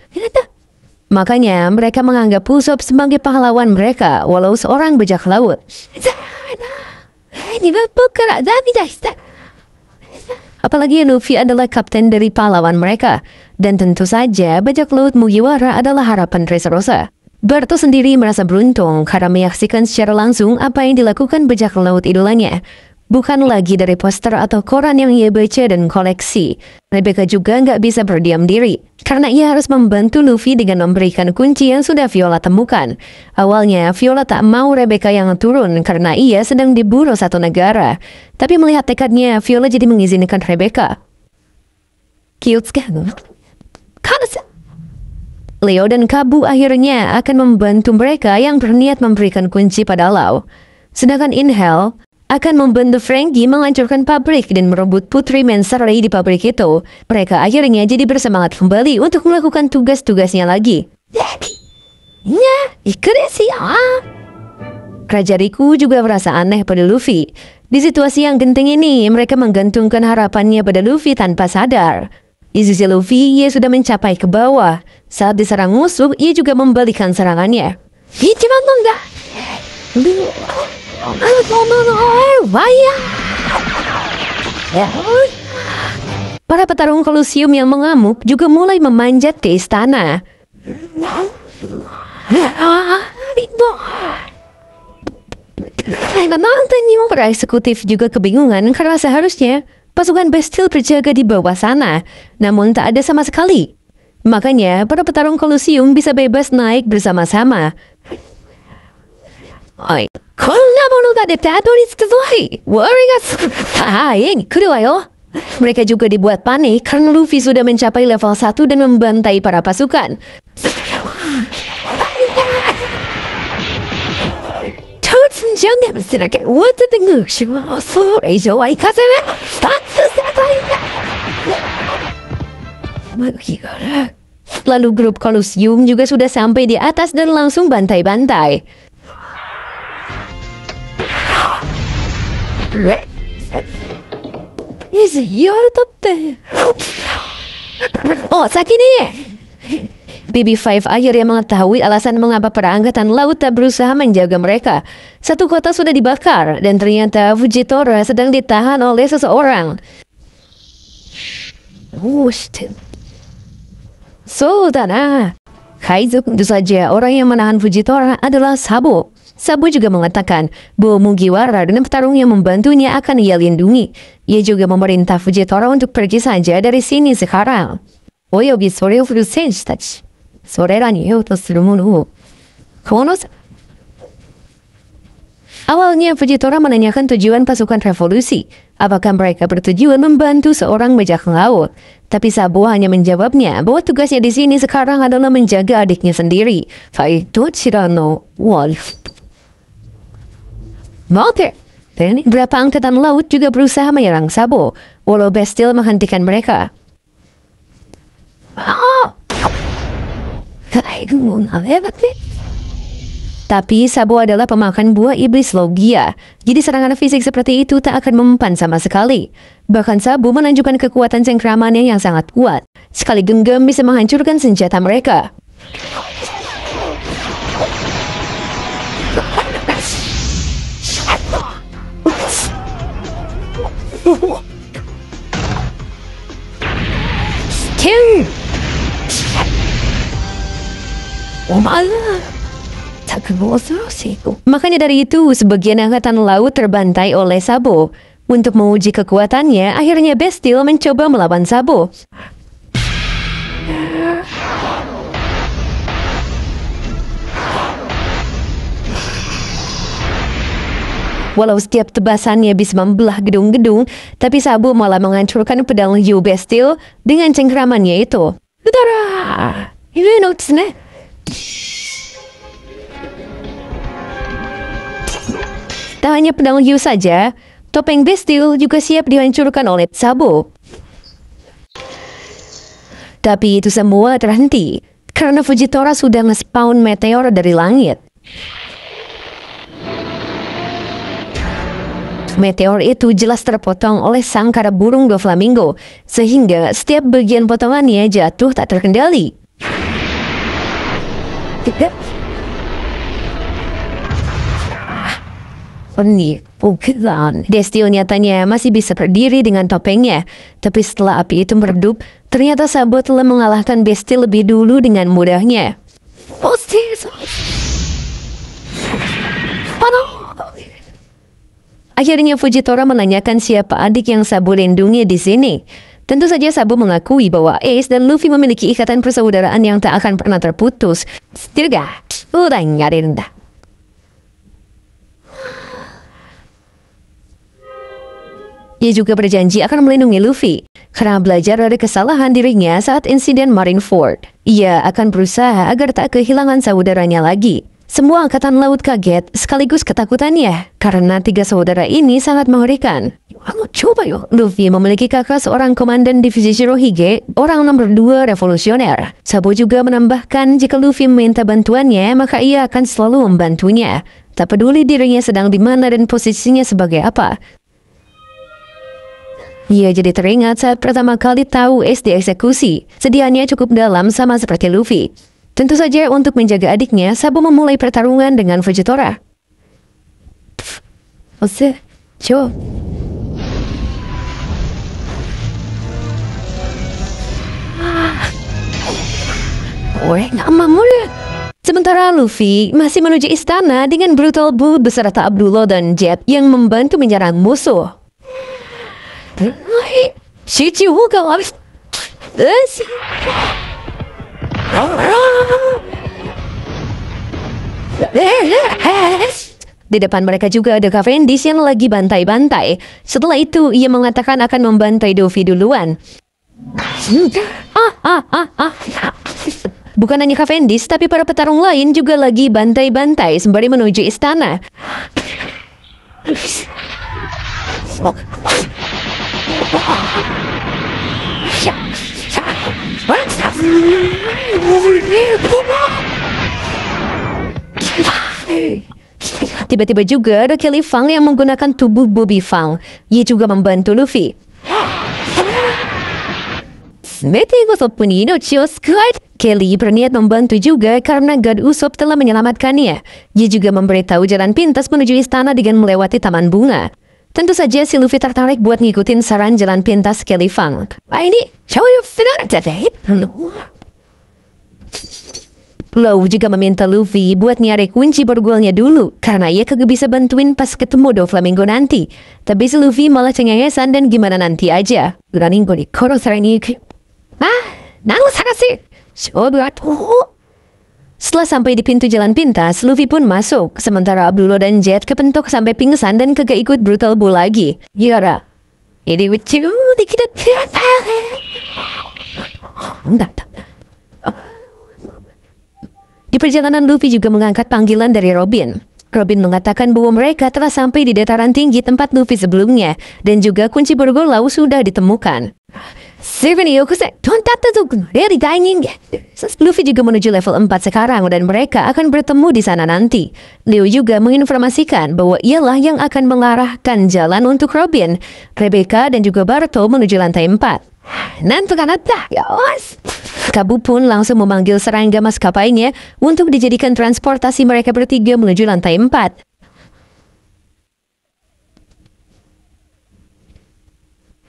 Makanya mereka menganggap Usopp sebagai pahlawan mereka walau seorang bajak laut. Apalagi Luffy adalah kapten dari pahlawan mereka. Dan tentu saja bajak laut Mugiwara adalah harapan Dressrosa. Barto sendiri merasa beruntung karena menyaksikan secara langsung apa yang dilakukan bajak laut idolanya. Bukan lagi dari poster atau koran yang ia baca dan koleksi. Rebecca juga nggak bisa berdiam diri, karena ia harus membantu Luffy dengan memberikan kunci yang sudah Viola temukan. Awalnya, Viola tak mau Rebecca yang turun karena ia sedang diburu satu negara. Tapi melihat tekadnya, Viola jadi mengizinkan Rebecca. Leo dan Kabu akhirnya akan membantu mereka yang berniat memberikan kunci pada Lau. Sedangkan Inhale akan membantu Franky menghancurkan pabrik dan merebut Putri Mensarai di pabrik itu. Mereka akhirnya jadi bersemangat kembali untuk melakukan tugas-tugasnya lagi. Raja Riku juga merasa aneh pada Luffy. Di situasi yang genting ini, mereka menggantungkan harapannya pada Luffy tanpa sadar. Di sisi Luffy, ia sudah mencapai ke bawah. Saat diserang musuh, ia juga membalikan serangannya. Para petarung Colosseum yang mengamuk juga mulai memanjat ke istana. Para eksekutif juga kebingungan karena seharusnya pasukan Bastille berjaga di bawah sana, namun tak ada sama sekali. Makanya para petarung Colosseum bisa bebas naik bersama-sama. Mereka juga dibuat panik karena Luffy sudah mencapai level 1 dan membantai para pasukan. Lalu grup Colosseum juga sudah sampai di atas dan langsung bantai-bantai. Oh, sakini. BB5 akhirnya mengetahui alasan mengapa para angkatan laut tak berusaha menjaga mereka. Satu kota sudah dibakar dan ternyata Fujitora sedang ditahan oleh seseorang. Kaizo, tentu saja orang yang menahan Fujitora adalah Sabo. Sabo juga mengatakan bahwa Mugiwara dan petarung yang membantunya akan ia lindungi. Ia juga memerintah Fujitora untuk pergi saja dari sini sekarang. Oyobi sore o furu senshi tachi. Sorera ni eu to suru mono wo. Awalnya Fujitora menanyakan tujuan pasukan revolusi. Apakah mereka bertujuan membantu seorang bajak laut? Tapi Sabo hanya menjawabnya bahwa tugasnya di sini sekarang adalah menjaga adiknya sendiri. Faito Chirano Wolf. Dan beberapa angkatan laut juga berusaha menyerang Sabo, walau Bastille menghentikan mereka. Tapi Sabo adalah pemakan buah iblis Logia, jadi serangan fisik seperti itu tak akan mempan sama sekali. Bahkan Sabo menunjukkan kekuatan cengkramannya yang sangat kuat. Sekali genggam bisa menghancurkan senjata mereka. Makanya dari itu, sebagian angkatan laut terbantai oleh Sabo. Untuk menguji kekuatannya, akhirnya Bastille mencoba melawan Sabo. Walau setiap tebasannya bisa membelah gedung-gedung, tapi Sabo malah menghancurkan pedang Yu Bastille dengan cengkramannya itu. Tak hanya pedang Yu saja, topeng Bastille juga siap dihancurkan oleh Sabo. Tapi itu semua terhenti, karena Fujitora sudah nge-spawn meteor dari langit. Meteor itu jelas terpotong oleh sangkar burung Doflamingo, sehingga setiap bagian potongannya jatuh tak terkendali. Bukan. Destio nyatanya masih bisa berdiri dengan topengnya. Tapi setelah api itu meredup, ternyata Sabo telah mengalahkan Besti lebih dulu dengan mudahnya. Akhirnya Fujitora menanyakan siapa adik yang Sabo lindungi di sini. Tentu saja Sabo mengakui bahwa Ace dan Luffy memiliki ikatan persaudaraan yang tak akan pernah terputus. Setirga, udah ngarin dah. Ia juga berjanji akan melindungi Luffy karena belajar dari kesalahan dirinya saat insiden Marineford. Ia akan berusaha agar tak kehilangan saudaranya lagi. Semua angkatan laut kaget sekaligus ketakutannya karena tiga saudara ini sangat mengerikan. Coba yuk. Luffy memiliki kakak seorang komandan divisi Shirohige, orang nomor 2 revolusioner. Sabo juga menambahkan jika Luffy meminta bantuannya, maka ia akan selalu membantunya. Tak peduli dirinya sedang di mana dan posisinya sebagai apa. Ia jadi teringat saat pertama kali tahu Ace dieksekusi. Sedihannya cukup dalam sama seperti Luffy. Tentu saja untuk menjaga adiknya, Sabo memulai pertarungan dengan Fujitora. Sementara Luffy masih menuju istana dengan Brutal Bull beserta Abdullah dan Jet yang membantu menyerang musuh. Di depan mereka juga ada Cavendish yang lagi bantai-bantai. Setelah itu ia mengatakan akan membantai Luffy duluan. Bukan hanya Cavendish, tapi para petarung lain juga lagi bantai-bantai sembari menuju istana. Tiba-tiba juga ada Kelly Fang yang menggunakan tubuh Bobby Fang. Ia juga membantu Luffy. Kelly berniat membantu juga karena God Usopp telah menyelamatkannya. Ia juga memberitahu jalan pintas menuju istana dengan melewati taman bunga. Tentu saja si Luffy tertarik buat ngikutin saran jalan pintas Kelly Fang. Law juga meminta Luffy buat nyari kunci borgolnya dulu karena ia kagak bisa bantuin pas ketemu Doflamingo nanti. Tapi si Luffy malah cengengesan dan gimana nanti aja. Setelah sampai di pintu jalan pintas, Luffy pun masuk. Sementara Abdullah dan Jet kepentok sampai pingsan dan kagak ikut Brutal Bull lagi. Yara, ini lucu dikit. Di perjalanan Luffy juga mengangkat panggilan dari Robin. Robin mengatakan bahwa mereka telah sampai di dataran tinggi tempat Luffy sebelumnya dan juga kunci borgol Law sudah ditemukan. Luffy juga menuju level 4 sekarang dan mereka akan bertemu di sana nanti. Leo juga menginformasikan bahwa ialah yang akan mengarahkan jalan untuk Robin, Rebecca dan juga Barto menuju lantai 4. Kabu pun langsung memanggil serangga maskapainya untuk dijadikan transportasi mereka bertiga menuju lantai 4.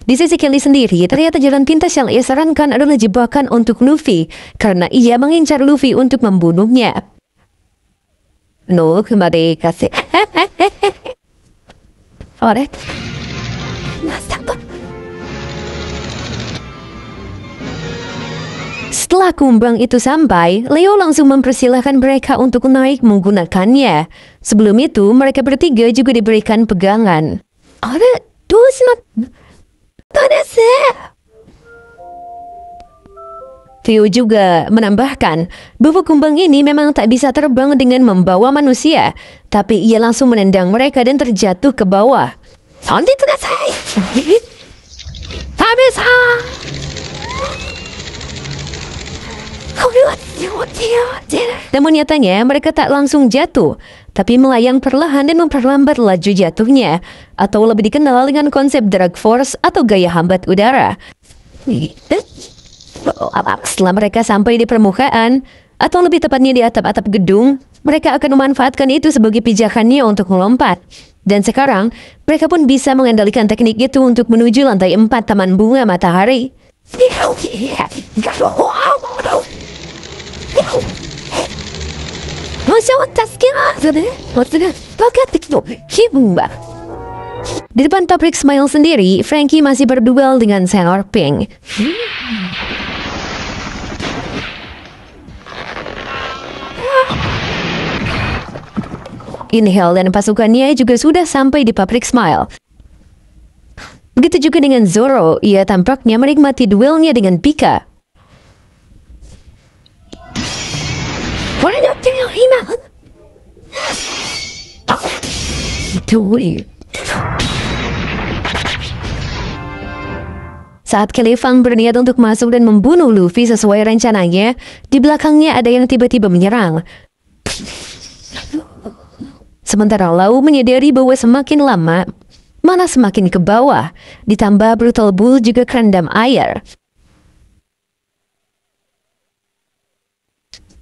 Di sisi Kelly sendiri, ternyata jalan pintas yang ia sarankan adalah jebakan untuk Luffy, karena ia mengincar Luffy untuk membunuhnya. No, kembali kasih. Alright. Setelah kumbang itu sampai, Leo langsung mempersilahkan mereka untuk naik menggunakannya. Sebelum itu, mereka bertiga juga diberikan pegangan. Theo juga menambahkan bahwa kumbang ini memang tak bisa terbang dengan membawa manusia, tapi ia langsung menendang mereka dan terjatuh ke bawah. Namun nyatanya mereka tak langsung jatuh, tapi melayang perlahan dan memperlambat laju jatuhnya, atau lebih dikenal dengan konsep drag force atau gaya hambat udara. Setelah mereka sampai di permukaan, Atau lebih tepatnya di atap-atap gedung, mereka akan memanfaatkan itu sebagai pijakannya untuk melompat. Dan sekarang, mereka pun bisa mengendalikan teknik itu untuk menuju lantai 4 Taman Bunga Matahari. Di depan pabrik Smile sendiri, Frankie masih berduel dengan Senor Pink. Inhale dan pasukannya juga sudah sampai di pabrik Smile. Begitu juga dengan Zoro, ia tampaknya menikmati duelnya dengan Pika. Saat Kelefang berniat untuk masuk dan membunuh Luffy sesuai rencananya, di belakangnya ada yang tiba-tiba menyerang. Sementara Lau menyadari bahwa semakin lama, mana semakin ke bawah, ditambah Brutal Bull juga kerendam air.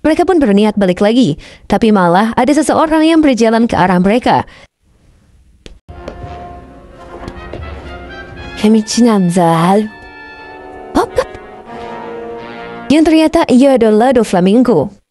Mereka pun berniat balik lagi, tapi malah ada seseorang yang berjalan ke arah mereka. Yang ternyata ia adalah Doflamingo.